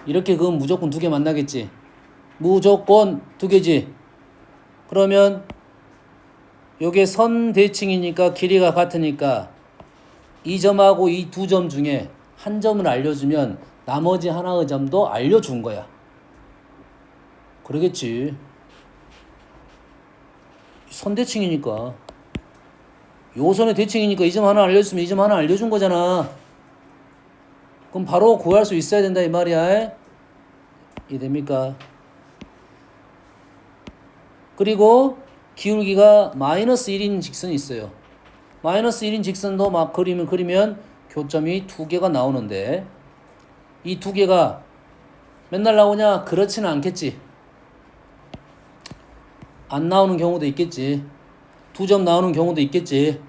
이렇게 그으면 무조건 두 개 만나겠지. 무조건 두 개지. 그러면 요게 선 대칭이니까 길이가 같으니까 이 점하고 이 두 점 중에 한 점을 알려주면 나머지 하나의 점도 알려준 거야. 그러겠지. 선 대칭이니까. 요 선의 대칭이니까 이 점 하나 알려줬으면 이 점 하나 알려준 거잖아. 그럼 바로 구할 수 있어야 된다 이 말이야. 이해됩니까? 그리고 기울기가 마이너스 1인 직선이 있어요. 마이너스 1인 직선도 막 그리면 교점이 두 개가 나오는데 이 두 개가 맨날 나오냐? 그렇지는 않겠지. 안 나오는 경우도 있겠지. 두 점 나오는 경우도 있겠지.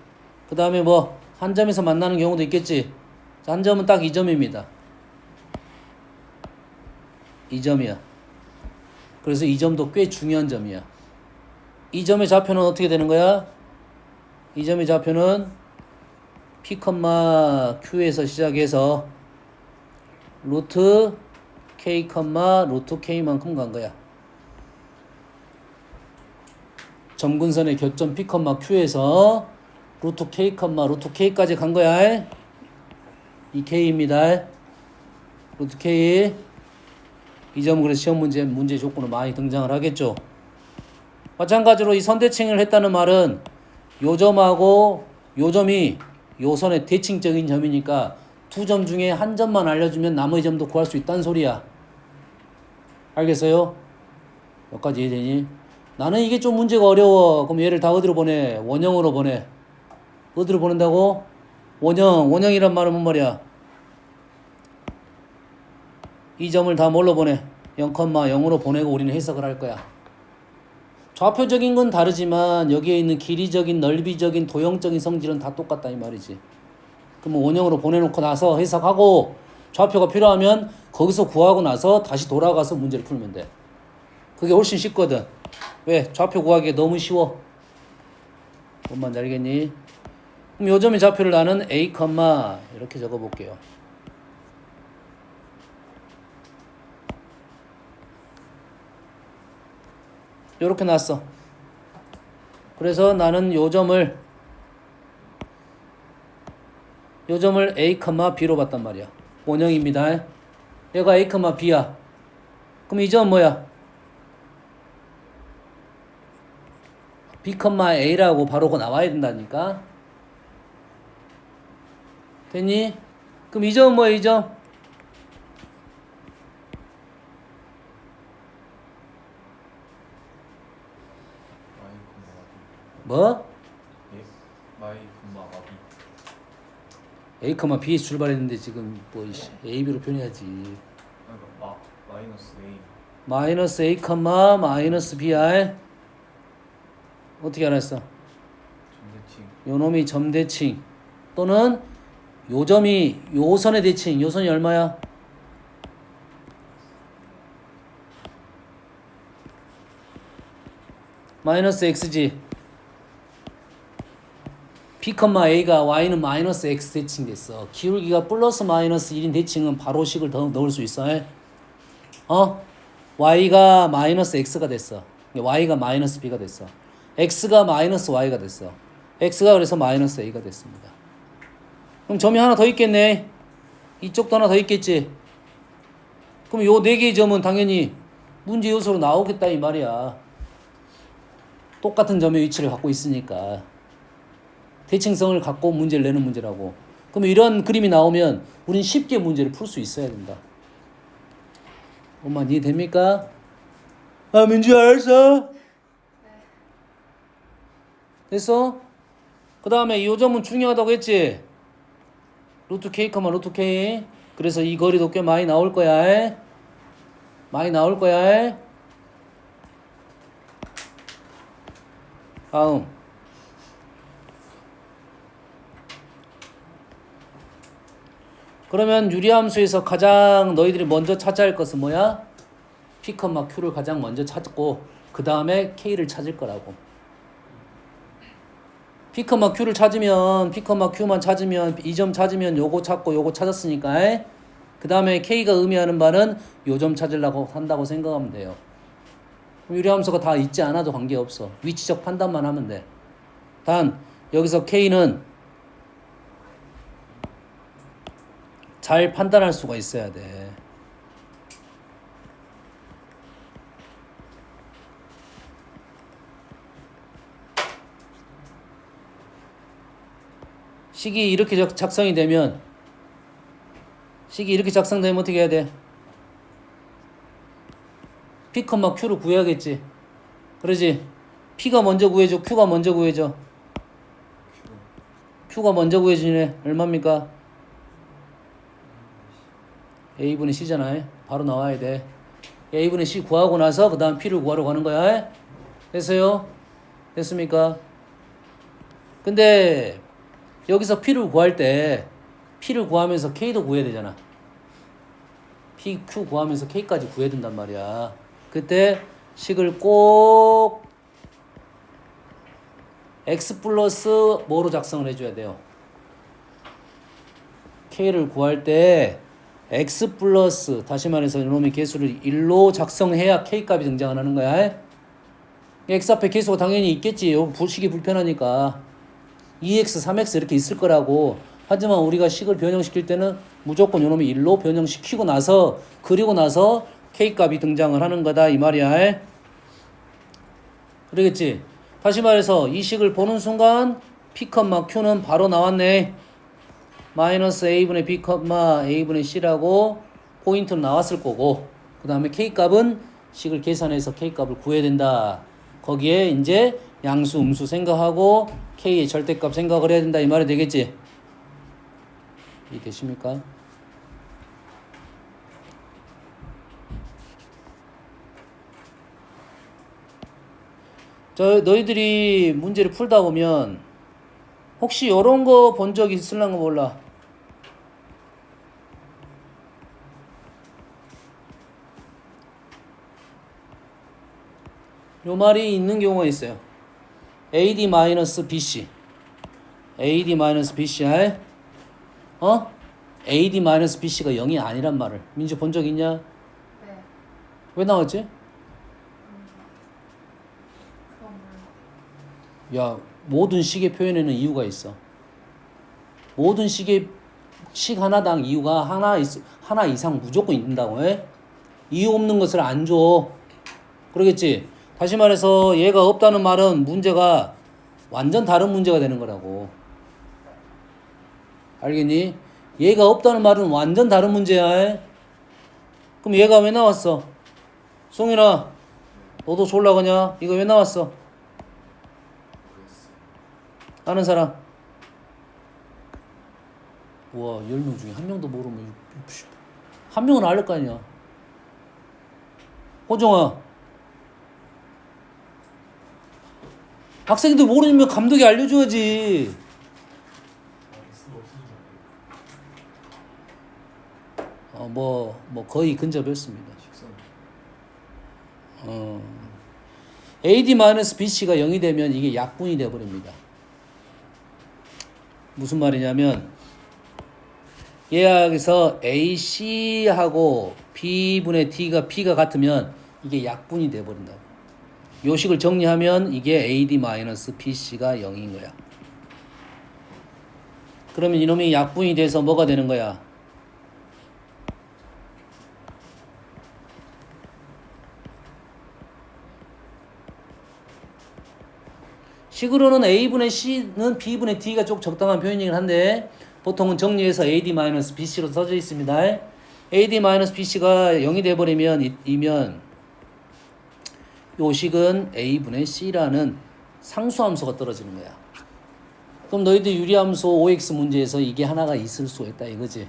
그 다음에 뭐 한 점에서 만나는 경우도 있겠지. 한 점은 딱 이 점입니다. 이 점이야. 그래서 이 점도 꽤 중요한 점이야. 이 점의 좌표는 어떻게 되는 거야? 이 점의 좌표는 P, Q에서 시작해서 루트 K, 루트 K만큼 간 거야. 점근선의 교점 P, Q에서 루트 K, 루트 K까지 간 거야. 이 K입니다. 루트 K. 이 점은 그래서 시험 문제 조건으로 많이 등장을 하겠죠. 마찬가지로 이 선대칭을 했다는 말은 요 점하고 요 점이 요 선의 대칭적인 점이니까 두 점 중에 한 점만 알려주면 나머지 점도 구할 수 있다는 소리야. 알겠어요? 여기까지 이해되니? 나는 이게 좀 문제가 어려워. 그럼 얘를 다 어디로 보내? 원형으로 보내. 어디로 보낸다고? 원형이란 말은 뭔 말이야? 이 점을 다 뭘로 보내? 0,0으로 보내고 우리는 해석을 할 거야. 좌표적인 건 다르지만 여기에 있는 길이적인, 넓이적인, 도형적인 성질은 다 똑같다 이 말이지. 그럼 원형으로 보내놓고 나서 해석하고 좌표가 필요하면 거기서 구하고 나서 다시 돌아가서 문제를 풀면 돼. 그게 훨씬 쉽거든. 왜? 좌표 구하기 너무 쉬워. 뭔 말인지 알겠니? 그럼 요 점의 좌표를 나는 A, 이렇게 적어볼게요. 요렇게 놨어. 그래서 나는 요 점을 A, B로 봤단 말이야. 원형입니다. 얘가 A, B야. 그럼 이 점은 뭐야? B, A라고 바로 나와야 된다니까. 됐니? 그럼 이 점은 뭐야, 이 점? 뭐? A, B에서 출발했는데 지금 뭐 A, B로 표현해야지. 마이너스 A, 마이너스 B야. 어떻게 알았어? 요 놈이 점대칭 또는 요 점이 요 선의 대칭. 요 선이 얼마야? 마이너스 X지. P, A가 Y는 마이너스 X 대칭 됐어. 기울기가 플러스 마이너스 1인 대칭은 바로 식을 더 넣을 수 있어. Y가 마이너스 X가 됐어. Y가 마이너스 B가 됐어. X가 마이너스 Y가 됐어. X가 그래서 마이너스 A가 됐습니다. 그럼 점이 하나 더 있겠네. 이쪽도 하나 더 있겠지. 그럼 요 네 개의 점은 당연히 문제 요소로 나오겠다 이 말이야. 똑같은 점의 위치를 갖고 있으니까. 대칭성을 갖고 문제를 내는 문제라고. 그럼 이런 그림이 나오면 우린 쉽게 문제를 풀 수 있어야 된다. 엄마 이해됩니까? 민주 알았어? 됐어? 그 다음에 이 요점은 중요하다고 했지? 루트 K, 루트 K. 그래서 이 거리도 꽤 많이 나올 거야. 많이 나올 거야. 다음. 그러면 유리함수에서 가장 너희들이 먼저 찾아야 할 것은 뭐야? P, Q를 가장 먼저 찾고 그 다음에 K를 찾을 거라고. P, Q를 찾으면 P, Q만 찾으면 이 점 찾으면 요거 찾고 요거 찾았으니까 그 다음에 K가 의미하는 바는 요 점 찾으려고 한다고 생각하면 돼요. 유리함수가 다 있지 않아도 관계없어. 위치적 판단만 하면 돼. 단 여기서 K는 잘 판단할 수가 있어야 돼. 식이 이렇게 작성이 되면 어떻게 해야 돼? P, Q를 구해야겠지. 그러지? P가 먼저 구해줘. Q가 먼저 구해줘. Q가 먼저 구해주네. 얼마입니까? A분의 C잖아. 바로 나와야 돼. A분의 C 구하고 나서 그 다음 P를 구하러 가는 거야. 됐어요? 됐습니까? 근데 여기서 P를 구할 때 P를 구하면서 K도 구해야 되잖아. P, Q 구하면서 K까지 구해야 된단 말이야. 그때 식을 꼭 X 플러스 뭐로 작성을 해줘야 돼요? K를 구할 때 X 플러스 다시 말해서 이놈의 개수를 1로 작성해야 K값이 등장하는 거야. X 앞에 개수가 당연히 있겠지. 식이 불편하니까 2X, 3X 이렇게 있을 거라고. 하지만 우리가 식을 변형시킬 때는 무조건 이놈이 1로 변형시키고 나서 그리고 나서 K값이 등장을 하는 거다 이 말이야. 그러겠지? 다시 말해서 이 식을 보는 순간 P, Q는 바로 나왔네. 마이너스 A분의 B, A분의 C라고 포인트로 나왔을 거고 그 다음에 K값은 식을 계산해서 K값을 구해야 된다. 거기에 이제 양수, 음수 생각하고 K의 절대값 생각을 해야 된다 이 말이 되겠지? 이해되십니까? 너희들이 문제를 풀다 보면 혹시 이런 거 본 적 있을랑가 몰라. 요 말이 있는 경우가 있어요. AD-BC. AD-BC야. AD-BC가 0이 아니란 말을. 민주 본 적 있냐? 네. 왜 나왔지? 야, 모든 식의 표현에는 이유가 있어. 모든 식 하나당 이유가 하나 이상 무조건 있는다고 해? 이유 없는 것을 안 줘. 그러겠지? 다시 말해서 얘가 없다는 말은 문제가 완전 다른 문제가 되는 거라고. 알겠니? 얘가 없다는 말은 완전 다른 문제야. 그럼 얘가 왜 나왔어? 송인아, 너도 졸라 그냐? 이거 왜 나왔어? 아는 사람? 우와, 10명 중에 한 명도 모르면 한 명은 알 거 아니야. 호정아, 학생들 모르면 감독이 알려줘야지. 거의 근접했습니다. AD-BC가 0이 되면 이게 약분이 되어버립니다. 무슨 말이냐면 여기서 AC하고 B분의 D가 P가 같으면 이게 약분이 되어버린다고. 요식을 정리하면 이게 AD-BC가 0인 거야. 그러면 이놈이 약분이 돼서 뭐가 되는 거야? 식으로는 A분의 C는 B분의 D가 좀 적당한 표현이긴 한데 보통은 정리해서 AD-BC로 써져 있습니다. AD-BC가 0이 돼버리면 이면 요 식은 A분의 C라는 상수함수가 떨어지는 거야. 그럼 너희들 유리함수 OX 문제에서 이게 하나가 있을 수 있다 이거지.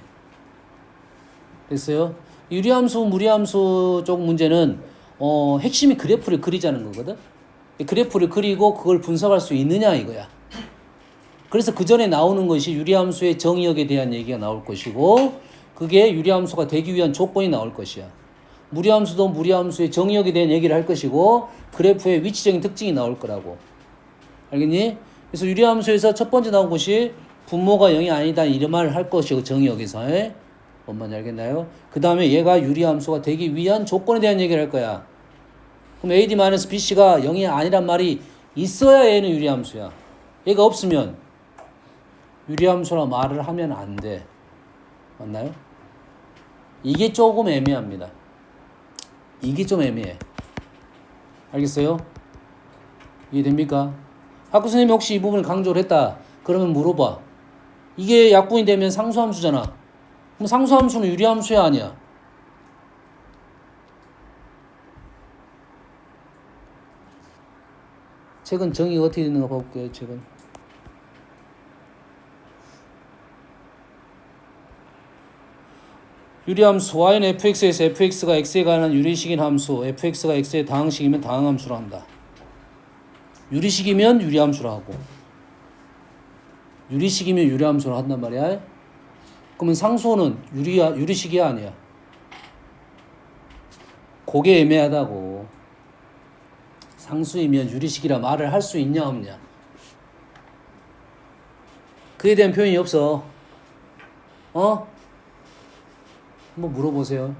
됐어요? 유리함수, 무리함수 쪽 문제는 핵심이 그래프를 그리자는 거거든. 그래프를 그리고 그걸 분석할 수 있느냐 이거야. 그래서 그 전에 나오는 것이 유리함수의 정의역에 대한 얘기가 나올 것이고 그게 유리함수가 되기 위한 조건이 나올 것이야. 무리함수도 무리함수의 정의역에 대한 얘기를 할 것이고 그래프의 위치적인 특징이 나올 거라고. 알겠니? 그래서 유리함수에서 첫 번째 나온 것이 분모가 0이 아니다 이런 말을 할 것이고 정의역에서 뭔 말인지 알겠나요? 그 다음에 얘가 유리함수가 되기 위한 조건에 대한 얘기를 할 거야. 그럼 AD-BC가 0이 아니란 말이 있어야 얘는 유리함수야. 얘가 없으면 유리함수라 말을 하면 안 돼. 맞나요? 이게 조금 애매합니다. 이게 좀 애매해. 알겠어요? 이해됩니까? 학교 선생님이 혹시 이 부분을 강조를 했다. 그러면 물어봐. 이게 약분이 되면 상수함수잖아. 그럼 상수함수는 유리함수야 아니야? 책은 정의가 어떻게 되는가 볼게요. 책은. 유리함수 y는 fx에서 fx가 x에 관한 유리식인 함수 fx가 x의 다항식이면 다항함수로 한다. 유리식이면 유리함수로 하고 유리식이면 유리함수로 한단 말이야. 그러면 상수는 유리식이야 아니야? 그게 애매하다고. 상수이면 유리식이라 말을 할 수 있냐 없냐. 그에 대한 표현이 없어. 한번 물어보세요.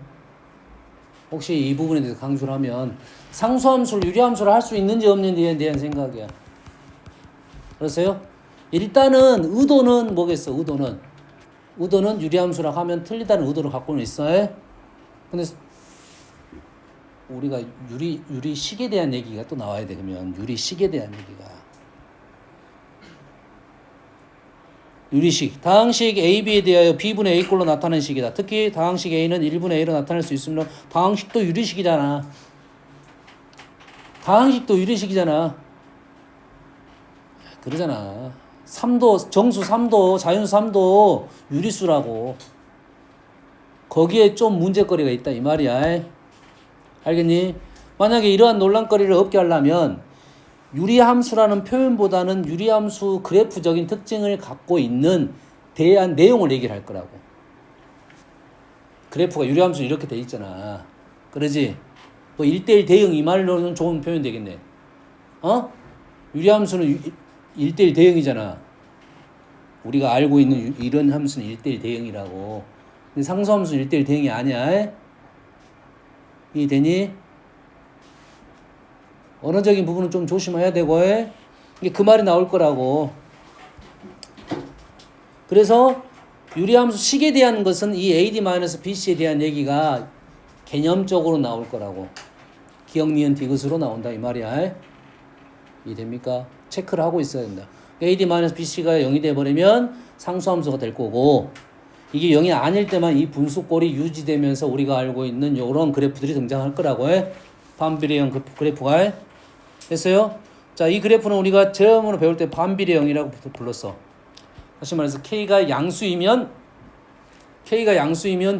혹시 이 부분에 대해서 강조를 하면 상수함수를 유리함수를 할 수 있는지 없는지에 대한 생각이야. 그러세요? 일단은 의도는 뭐겠어? 의도는 유리함수라 하면 틀리다는 의도를 갖고는 있어. 근데 우리가 유리식에 대한 얘기가 또 나와야 돼. 그러면 유리식에 대한 얘기가. 유리식. 다항식 AB에 대하여 B분의 A꼴로 나타나는 식이다. 특히 다항식 A는 1분의 A로 나타날 수 있으므로 다항식도 유리식이잖아. 다항식도 유리식이잖아. 그러잖아. 3도, 정수 3도, 자연수 3도 유리수라고. 거기에 좀 문제거리가 있다 이 말이야. 알겠니? 만약에 이러한 논란거리를 없게 하려면 유리함수라는 표현보다는 유리함수 그래프적인 특징을 갖고 있는 대한 내용을 얘기를 할 거라고. 그래프가 유리함수 이렇게 돼 있잖아. 그러지? 뭐 1대1 대응 이 말로는 좋은 표현 되겠네. 유리함수는 1대1 대응이잖아. 우리가 알고 있는 이런 함수는 1대1 대응이라고. 근데 상수함수는 1대1 대응이 아니야. 이해되니? 언어적인 부분은 좀 조심해야 되고 이게 그 말이 나올 거라고. 그래서 유리함수 식에 대한 것은 이 AD-BC에 대한 얘기가 개념적으로 나올 거라고. 기억, 니은, 디귿으로 나온다 이 말이야. 이해됩니까? 체크를 하고 있어야 된다. AD-BC가 0이 돼버리면 상수함수가 될 거고 이게 0이 아닐 때만 이 분수꼴이 유지되면서 우리가 알고 있는 이런 그래프들이 등장할 거라고. 반비례형 그래프가. 됐어요? 자, 이 그래프는 우리가 처음으로 배울 때 반비례형이라고 불렀어. 다시 말해서 K가 양수이면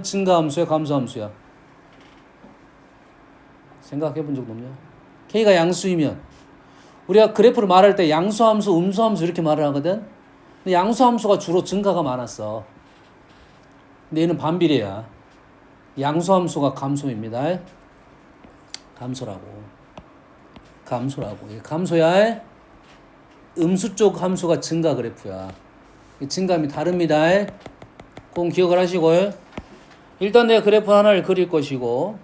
증가함수야 감소함수야? 생각해 본 적도 없냐? K가 양수이면 우리가 그래프를 말할 때 양수함수, 음수함수 이렇게 말을 하거든. 근데 양수함수가 주로 증가가 많았어. 근데 얘는 반비례야. 양수함수가 감소입니다. 감소라고. 감소야. 음수 쪽 함수가 증가 그래프야. 증감이 다릅니다. 꼭 기억을 하시고요. 일단 내가 그래프 하나를 그릴 것이고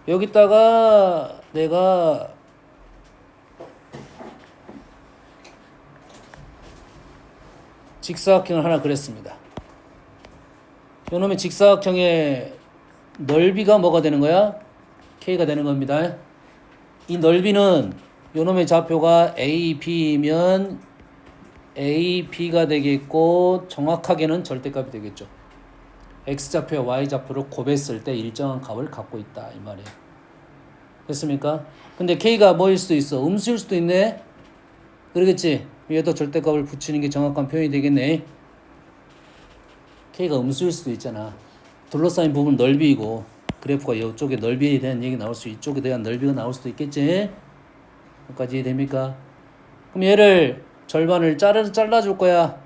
여기다가 내가 직사각형을 하나 그렸습니다. 요놈의 직사각형의 넓이가 뭐가 되는 거야? K가 되는 겁니다. 이 넓이는 요놈의 좌표가 A, B면 A, B가 되겠고 정확하게는 절대값이 되겠죠. X좌표와 Y좌표를 곱했을 때 일정한 값을 갖고 있다 이 말이에요. 됐습니까? 근데 K가 뭐일 수도 있어? 음수일 수도 있네. 그러겠지? 위에도 절대값을 붙이는 게 정확한 표현이 되겠네. K가 음수일 수도 있잖아. 둘러싸인 부분 넓이고 그래프가 이쪽에 넓이에 대한 얘기 나올 수 이쪽에 대한 넓이가 나올 수도 있겠지? 여기까지 이해됩니까? 그럼 얘를 절반을 잘라줄 거야.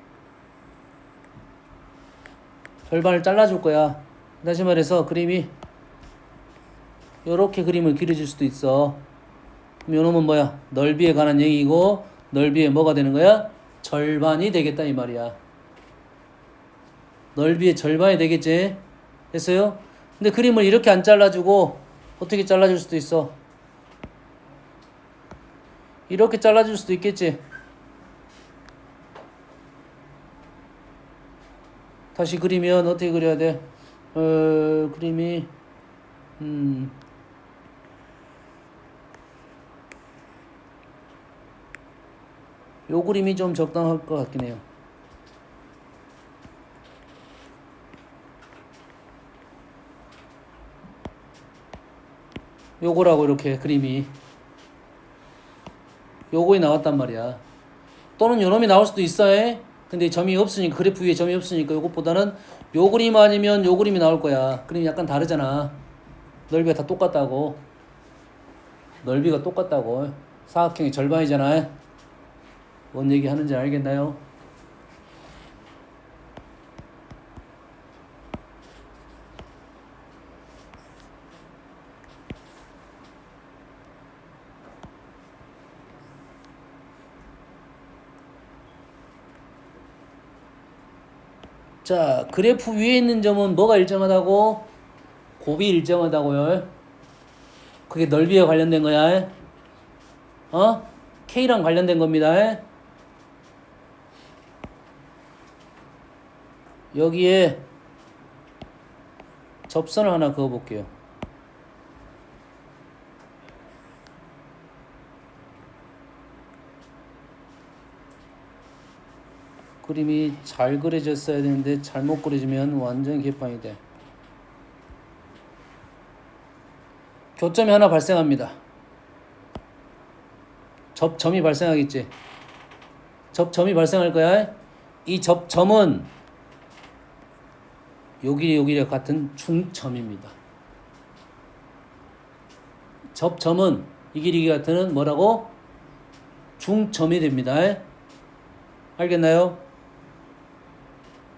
절반을 잘라줄 거야. 다시 말해서 그림이 요렇게 그림을 그려줄 수도 있어. 그럼 요놈은 뭐야? 넓이에 관한 얘기고 넓이에 뭐가 되는 거야? 절반이 되겠다 이 말이야. 넓이의 절반이 되겠지? 됐어요? 근데 그림을 이렇게 안 잘라주고 어떻게 잘라줄 수도 있어? 이렇게 잘라줄 수도 있겠지? 다시 그리면 어떻게 그려야 돼? 그림이 요 그림이 좀 적당할 것 같긴 해요. 요거라고 이렇게 그림이 요거에 나왔단 말이야. 또는 요놈이 나올 수도 있어. 근데 점이 없으니까 그래프 위에 점이 없으니까 요것보다는 요 그림 아니면 요 그림이 나올 거야. 그림이 약간 다르잖아. 넓이가 다 똑같다고. 넓이가 똑같다고. 사각형의 절반이잖아. 뭔 얘기 하는지 알겠나요? 자, 그래프 위에 있는 점은 뭐가 일정하다고? 곱이 일정하다고요. 그게 넓이에 관련된 거야. K랑 관련된 겁니다. 여기에 접선을 하나 그어볼게요. 그림이 잘 그려졌어야 되는데 잘못 그려지면 완전 개판이 돼. 교점이 하나 발생합니다. 접점이 발생하겠지. 접점이 발생할 거야. 이 접점은 여기랑 같은 중점입니다. 접점은 이 길이 같은 뭐라고? 중점이 됩니다. 알겠나요?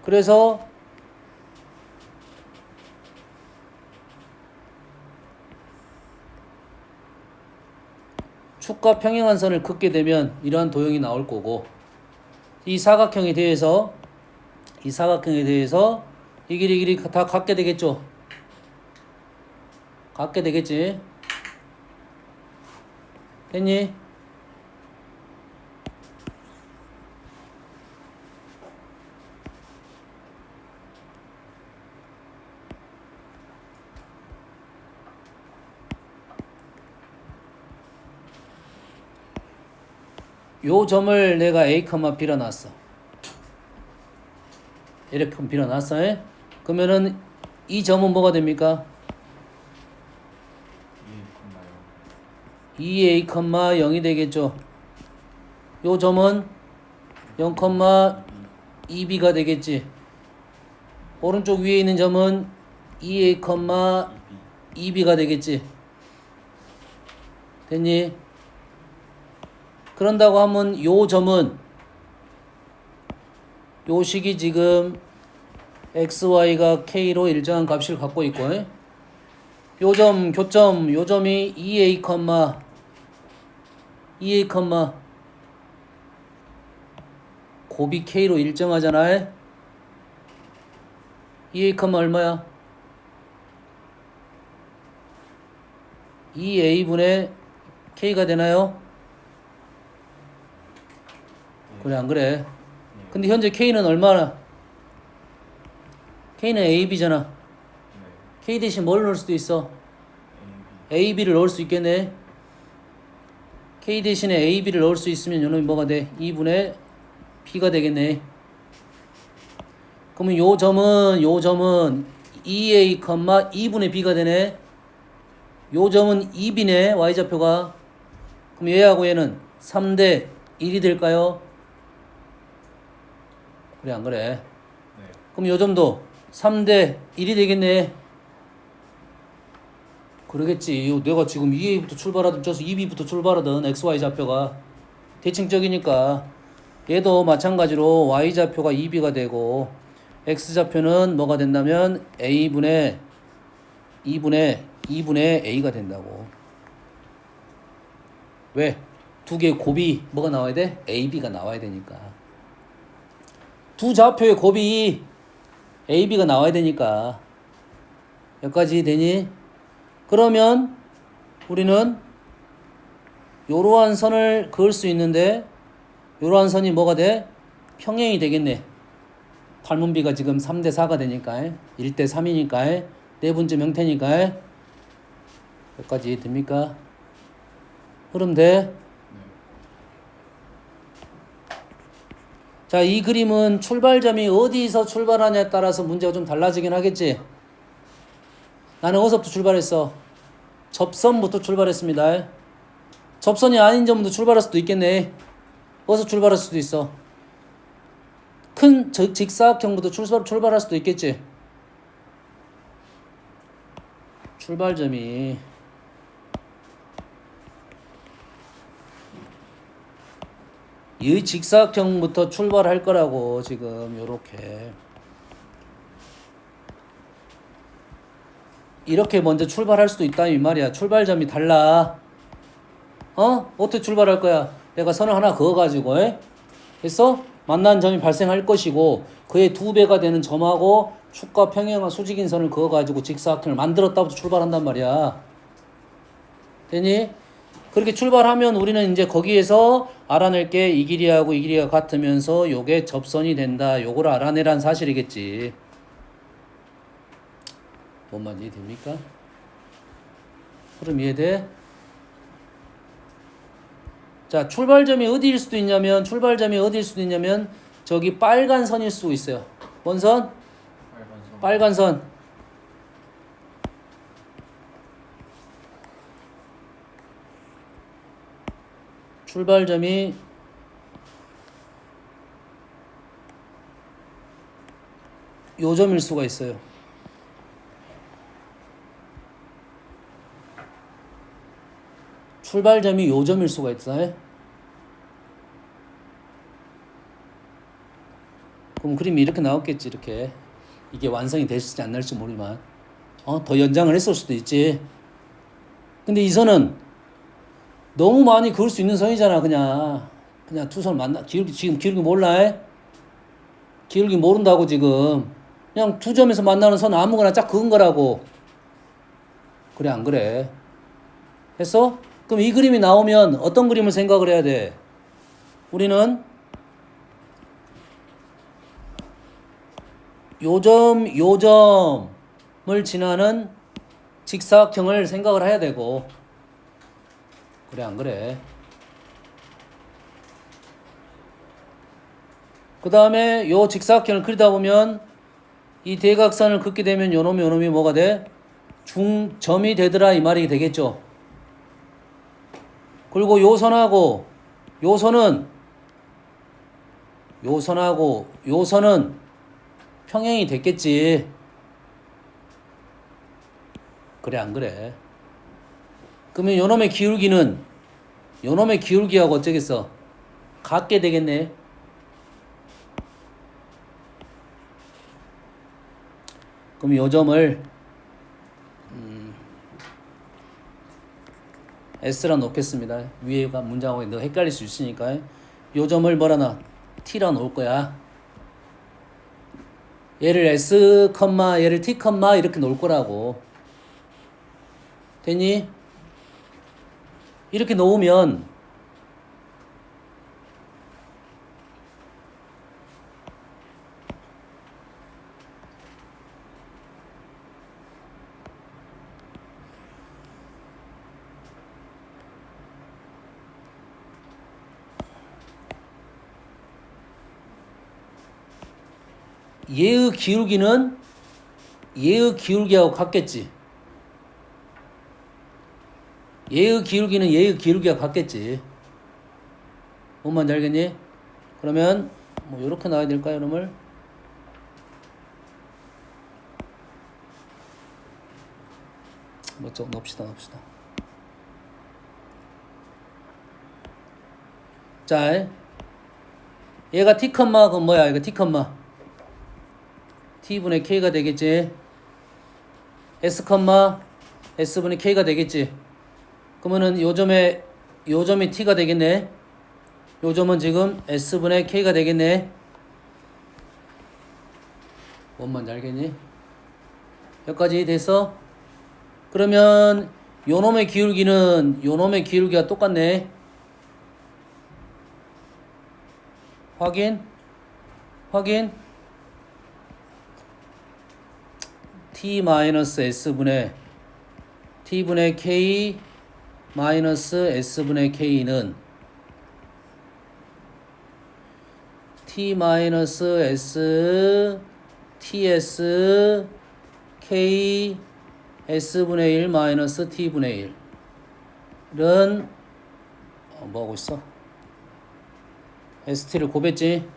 그래서 축과 평행한 선을 긋게 되면 이러한 도형이 나올 거고 이 사각형에 대해서 이 길이 다 같게 되겠죠. 같게 되겠지. 됐니? 요 점을 내가 A, B로 놨어. 이렇게 B로 놨어. 그러면은 이 점은 뭐가 됩니까? 2A, 0이 되겠죠. 요 점은 0, 2B가 되겠지. 오른쪽 위에 있는 점은 2A, 2B가 되겠지. 됐니? 그런다고 하면 요 점은 요 식이 지금 XY가 K로 일정한 값을 갖고 있고 요 점, 교점, 요 점이 2A, 2A, 곱이 K로 일정하잖아. 2A, 얼마야? 2A분의 K가 되나요? 그래 안 그래? 근데 현재 K는 얼마나? K는 AB잖아. K 대신 뭘 넣을 수도 있어? AB를 넣을 수 있겠네. K 대신에 AB를 넣을 수 있으면 요놈이 뭐가 돼? 2분의 B가 되겠네. 그러면 요 점은 2A, 2분의 B가 되네. 요 점은 2B네. Y좌표가. 그럼 얘하고 얘는 3대 1이 될까요? 그래 안 그래? 네. 그럼 요 점도 3대 1이 되겠네. 그러겠지. 내가 지금 2A부터 출발하든 저서 2B부터 출발하든 XY 좌표가 대칭적이니까 얘도 마찬가지로 Y좌표가 2B가 되고 X좌표는 뭐가 된다면 A분의 2분의 A가 된다고. 왜? 두 개의 곱이 뭐가 나와야 돼? AB가 나와야 되니까. 두 좌표의 곱이 AB가 나와야 되니까. 여기까지 되니? 그러면 우리는 요러한 선을 그을 수 있는데 요러한 선이 뭐가 돼? 평행이 되겠네. 팔문비가 지금 3대 4가 되니까 1대 3이니까 네 번째 명태니까 여기까지 됩니까? 흐름 돼? 자, 이 그림은 출발점이 어디서 출발하냐에 따라서 문제가 좀 달라지긴 하겠지. 나는 어디서부터 출발했어? 접선부터 출발했습니다. 접선이 아닌 점부터 출발할 수도 있겠네. 어디서 출발할 수도 있어. 큰 직사각형부터 출발할 수도 있겠지. 출발점이 이 직사각형부터 출발할 거라고 지금 요렇게 이렇게 먼저 출발할 수도 있다 이 말이야. 출발점이 달라. 어떻게 출발할 거야? 내가 선을 하나 그어가지고 그래서 만난 점이 발생할 것이고 그의 2배가 되는 점하고 축과 평행한 수직인 선을 그어가지고 직사각형을 만들었다부터 출발한단 말이야. 되니? 그렇게 출발하면 우리는 이제 거기에서 알아낼 게 이 길이하고 이 길이가 같으면서 요게 접선이 된다. 요걸 알아내란 사실이겠지. 뭔 말인지 됩니까? 흐름 이해돼? 자, 출발점이 어디일 수도 있냐면 저기 빨간 선일 수 있어요. 뭔 선? 빨간 선. 출발점이 요 점일 수가 있어요. 출발점이 요 점일 수가 있어요. 그럼 그림이 이렇게 나왔겠지. 이렇게 이게 완성이 될지 안 될지 모르지만 더 연장을 했을 수도 있지. 근데 이 선은 너무 많이 그을 수 있는 선이잖아. 그냥 두 선 만나 지금 기울기 몰라? 기울기 모른다고 지금. 그냥 두 점에서 만나는 선 아무거나 쫙 그은 거라고. 그래 안 그래? 했어? 그럼 이 그림이 나오면 어떤 그림을 생각을 해야 돼? 우리는 요점을 지나는 직사각형을 생각을 해야 되고. 그래 안 그래? 그 다음에 요 직사각형을 그리다 보면 이 대각선을 긋게 되면 요놈이 뭐가 돼? 중점이 되더라 이 말이 되겠죠. 그리고 요 선하고 요 선은 평행이 됐겠지. 그래 안 그래? 그러면 요놈의 기울기하고 어쩌겠어? 같게 되겠네. 그럼 요 점을 S라 놓겠습니다. 위에가 문장하고 너 헷갈릴 수 있으니까 요 점을 뭐라나 T라 놓을 거야. 얘를 S, 얘를 T, 이렇게 놓을 거라고. 됐니? 이렇게 놓으면 얘의 기울기하고 같겠지. 얘의 기울기는 얘의 기울기가 같겠지. 뭔 말인지 알겠니? 그러면 뭐 이렇게 나와야 될까요, 여러분? 뭐 좀 넣읍시다. 자, 얘가 t 컴마 그건 뭐야? 이거 t 컴마 t분의 k가 되겠지. s 컴마 s분의 k가 되겠지. 그러면은 요 점이 t가 되겠네. 요 점은 지금 s분의 k가 되겠네. 뭔 말인지 알겠니? 여기까지 됐어? 그러면 요놈의 기울기는 요놈의 기울기가 똑같네. 확인 t-s분의 t분의 k 마이너스 s분의 k는 t-s ts k s분의 1 마이너스 t분의 1은 뭐하고 있어? st를 곱했지?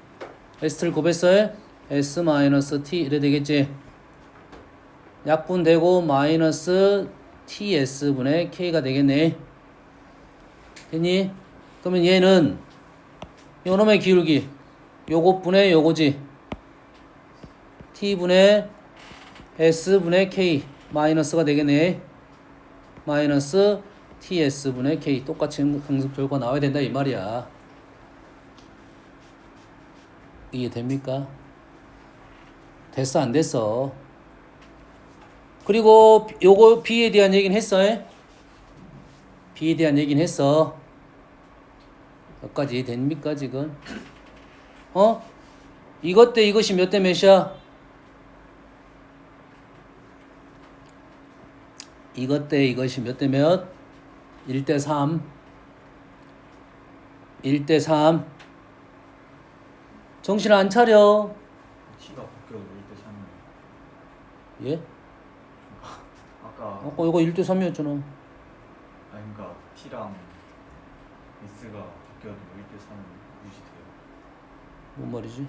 st를 곱했어요? s 마이너스 t 이래 되겠지? 약분되고 마이너스 ts분의 k가 되겠네. 됐니? 그러면 얘는 요놈의 기울기 요것분의 요거지. t분의 s분의 k 마이너스가 되겠네. 마이너스 ts분의 k 똑같이 강습 결과 나와야 된다 이 말이야. 이해됩니까? 됐어 안 됐어? 그리고 요거 b에 대한 얘기는 했어. b에 대한 얘기는 했어. 여기까지 이해됩니까 지금? 이것 대 이것이 몇 대 몇이야? 이것 대 이것이 몇 대 몇? 1대 3. 1대 3. 정신 안 차려. t가 바뀌어도 1대 3이에요. 예? 아까 이거 1대 3이었잖아. 그러니까 t랑 s가 바뀌어도 1대 3은 유지돼요. 뭔 말이지?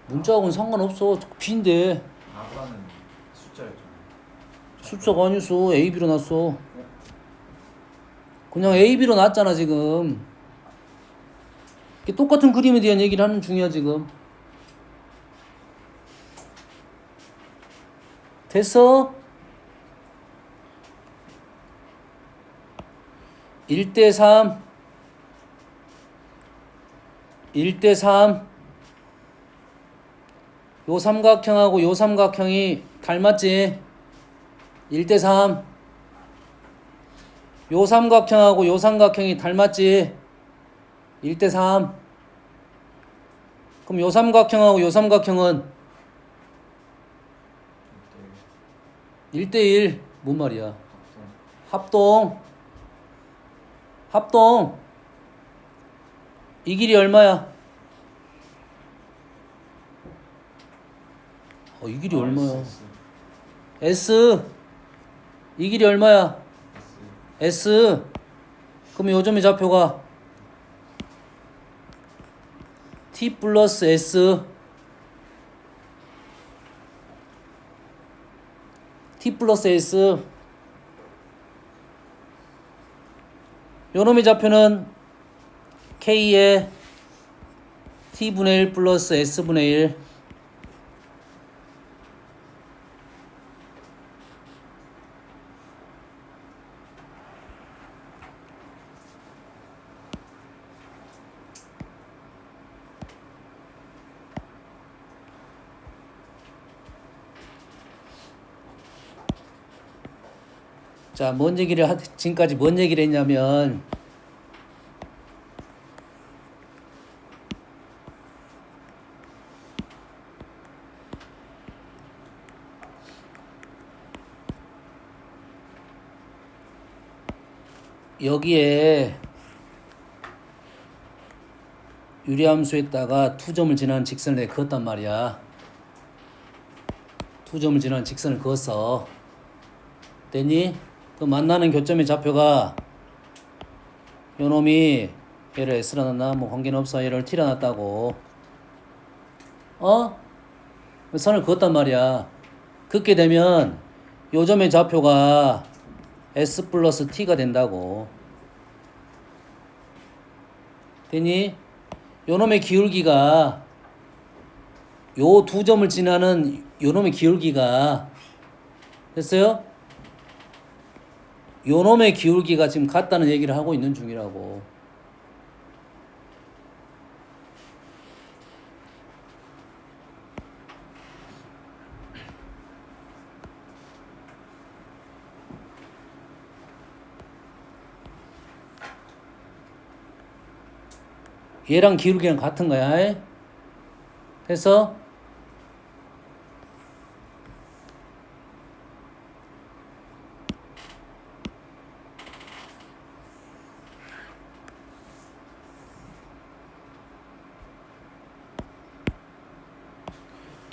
문자하고는 상관없어. B인데. 아까는 숫자였잖아요. 숫자가 아니었어. AB로 났어. 그냥 AB로 났잖아 지금. 똑같은 그림에 대한 얘기를 하는 중이야 지금. 됐어? 1대 3. 1대 3. 요 삼각형하고 요 삼각형이 닮았지? 1대 3. 요 삼각형하고 요 삼각형이 닮았지? 1대 3. 그럼 요 삼각형하고 요 삼각형은 1대 1. 뭔 말이야? 합동. 이 길이 얼마야? 이 길이 얼마야? S. 이 길이 얼마야? S. 그럼 요점의 좌표가 T 플러스 S. T 플러스 S. 요놈의 좌표는 K의 T분의 1 플러스 S분의 1. 자, 지금까지 뭔 얘기를 했냐면, 여기에 유리함수에다가 2점을 지나는 직선을 내가 그었단 말이야. 두 점을 지나는 직선을 그었어. 됐니? 그 만나는 교점의 좌표가 요놈이 얘를 S라 놨나? 뭐 관계는 없어. 얘를 T라 놨다고. 선을 그었단 말이야. 긋게 되면 요 점의 좌표가 S 플러스 T가 된다고. 됐니? 요놈의 기울기가 요 두 점을 지나는 요놈의 기울기가 됐어요? 요놈의 기울기가 지금 같다는 얘기를 하고 있는 중이라고. 얘랑 기울기랑 같은 거야. 됐어?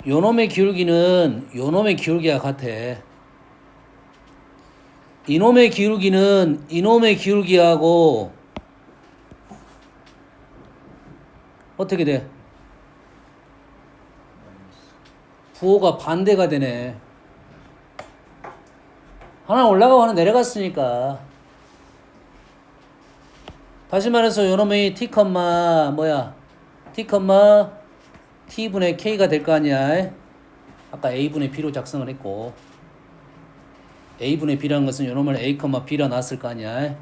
요놈의 기울기는 요놈의 기울기가 같아. 이놈의 기울기는 이놈의 기울기하고 어떻게 돼? 부호가 반대가 되네. 하나 올라가고 하나 내려갔으니까. 다시 말해서 요놈의 t, 뭐야? t, t분의 k가 될 거 아니야. 아까 a분의 b로 작성을 했고, a분의 b라는 것은 요놈을 a, b라 놨을 거 아니야.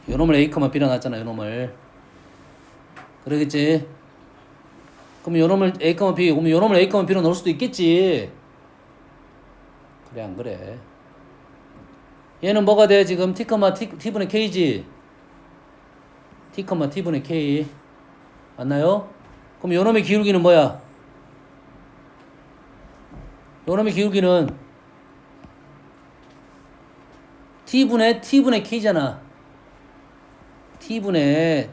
요놈을 a, b라 놨잖아. 요놈을. 그러겠지? 그럼 요놈을 a, b, 그럼 요놈을 a, b로 넣을 수도 있겠지. 그래 안 그래? 얘는 뭐가 돼? 지금 t, t분의 k지? t, t분의 k 맞나요? 그럼 요놈의 기울기는 뭐야? 요놈의 기울기는 t분의 k잖아. t분의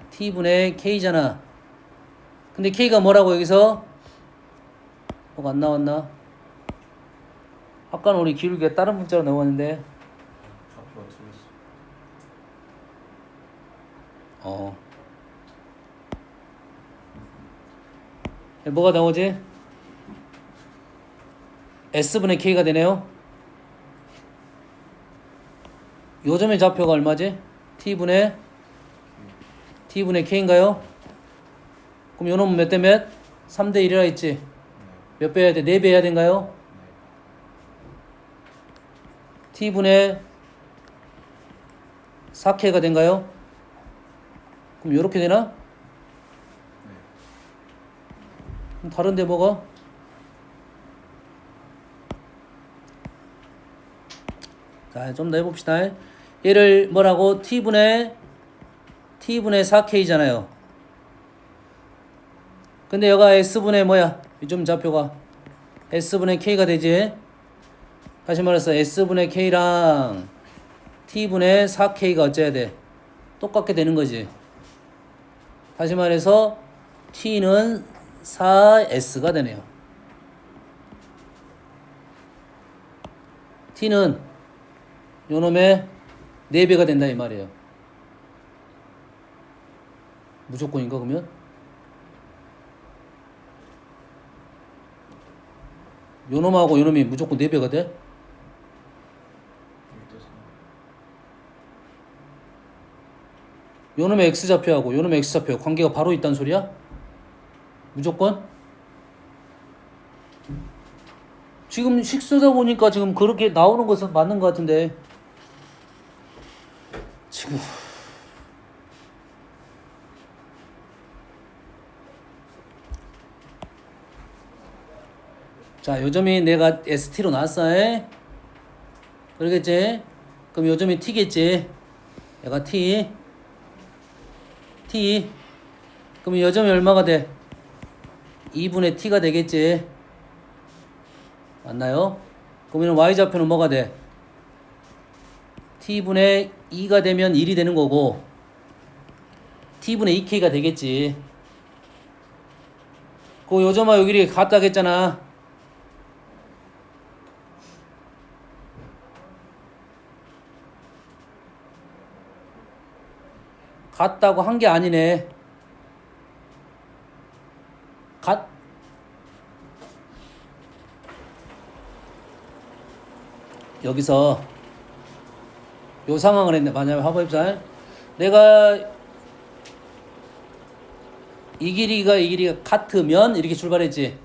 k잖아. 근데 k가 뭐라고 여기서? 뭐가 안 나왔나? 아까는 우리 기울기가 다른 문자로 나왔는데. 좌표가 틀렸어. 뭐가 나오지? S분의 K가 되네요. 요 점의 좌표가 얼마지? T분의 K인가요? 그럼 요 놈은 몇 대 몇? 3대 1이라 했지? 몇 배 해야 돼? 4배 해야 된가요? T분의 4K가 된가요? 그럼 요렇게 되나? 그럼 다른데 뭐가? 자, 좀 더 해봅시다. 얘를 뭐라고? T분의 4K잖아요. 근데 여가 S분의 뭐야? 좀 좌표가 S분의 K가 되지? 다시 말해서 S분의 K랑 T분의 4K가 어째야 돼? 똑같게 되는 거지. 다시 말해서 T는 4S가 되네요. T는 요놈의 4배가 된다 이 말이에요. 무조건인가 그러면? 요놈하고 요놈이 무조건 4배가 돼? 요놈의 X좌표하고 요놈의 X좌표 관계가 바로 있다는 소리야? 무조건? 지금 식수다 보니까 지금 그렇게 나오는 것은 맞는 것 같은데 지금 자, 요점이 내가 ST로 나왔어. 그러겠지? 그럼 요점이 T겠지? 얘가 T. 그럼 요점이 얼마가 돼? 2분의 T가 되겠지? 맞나요? 그러면 Y좌표는 뭐가 돼? T분의 2가 되면 1이 되는 거고 T분의 2K가 되겠지. 그 요점하고 여기 같다고 했잖아. 같다고 한 게 아니네. 여기서 요 상황을 했네. 만약에 화보입사 내가 이 길이가 같으면 이렇게 출발했지.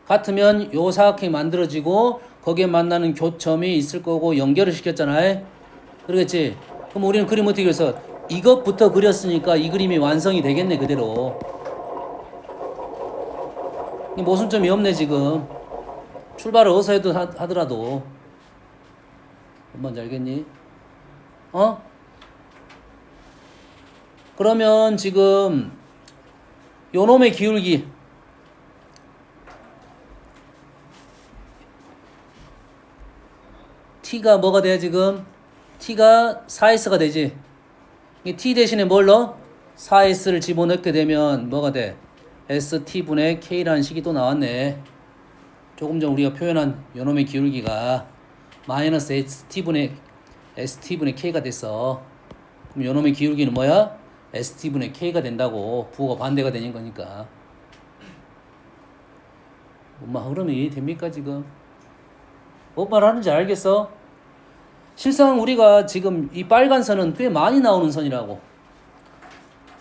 같으면 요 사각형이 만들어지고 거기에 만나는 교점이 있을 거고 연결을 시켰잖아. 그러겠지. 그럼 우리는 그림 어떻게 그려서 이것부터 그렸으니까 이 그림이 완성이 되겠네 그대로. 모순점이 없네 지금. 출발을 어디서 해도 하더라도. 뭔지 알겠니? 어? 그러면 지금 요놈의 기울기 t가 뭐가 돼 지금? t가 4s가 되지. 이 t 대신에 뭘 넣어? 4s를 집어넣게 되면 뭐가 돼? st분의 k라는 식이 또 나왔네. 조금 전 우리가 표현한 요놈의 기울기가 마이너스 st분의 k가 됐어. 그럼 요놈의 기울기는 뭐야? st분의 k가 된다고. 부호가 반대가 되는 거니까. 엄마 흐름이 이해됩니까 지금? 뭔 말 하는지 알겠어? 실상 우리가 지금 이 빨간 선은 꽤 많이 나오는 선이라고.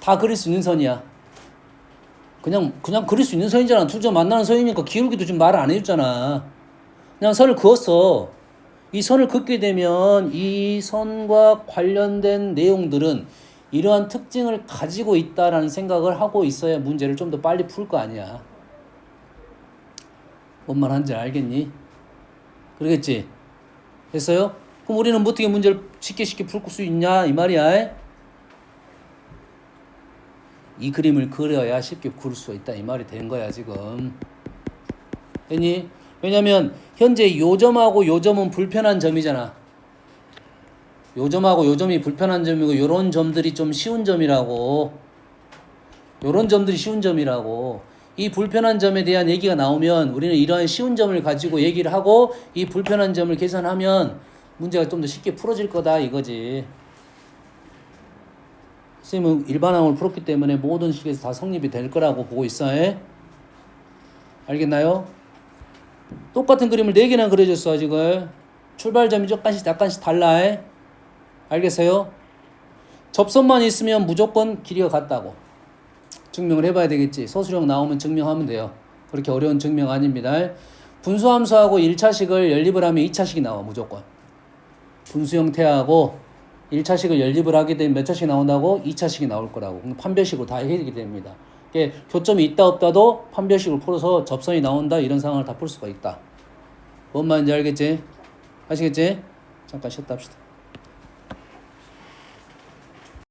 다 그릴 수 있는 선이야. 그냥 그릴 수 있는 선이잖아. 둘 다 만나는 선이니까 기울기도 지금 말을 안 해줬잖아. 그냥 선을 그었어. 이 선을 긋게 되면 이 선과 관련된 내용들은 이러한 특징을 가지고 있다라는 생각을 하고 있어야 문제를 좀 더 빨리 풀 거 아니야. 뭔 말 하는지 알겠니? 그러겠지? 됐어요? 그럼 우리는 뭐 어떻게 문제를 쉽게 풀 수 있냐 이 말이야. 이 그림을 그려야 쉽게 그릴 수 있다 이 말이 된 거야 지금. 됐니? 왜냐면 현재 요 점하고 요 점은 불편한 점이잖아. 요 점하고 요 점이 불편한 점이고 요런 점들이 좀 쉬운 점이라고. 요런 점들이 쉬운 점이라고. 이 불편한 점에 대한 얘기가 나오면 우리는 이러한 쉬운 점을 가지고 얘기를 하고 이 불편한 점을 계산하면 문제가 좀 더 쉽게 풀어질 거다 이거지. 선생님은 일반항을 풀었기 때문에 모든 식에서 다 성립이 될 거라고 보고 있어. 알겠나요? 똑같은 그림을 4개나 그려줬어 지금. 출발점이 약간씩 달라. 알겠어요? 접선만 있으면 무조건 길이가 같다고 증명을 해봐야 되겠지. 서술형 나오면 증명하면 돼요. 그렇게 어려운 증명 아닙니다. 분수함수하고 1차식을 연립을 하면 2차식이 나와 무조건. 분수 형태하고 1차식을 연립을 하게 되면 몇 차식이 나온다고? 2차식이 나올 거라고. 판별식으로 다 해결이 됩니다. 교점이 있다 없다도 판별식을 풀어서 접선이 나온다 이런 상황을 다 풀 수가 있다. 뭔 말인지 알겠지? 아시겠지? 잠깐 쉬었다 합시다.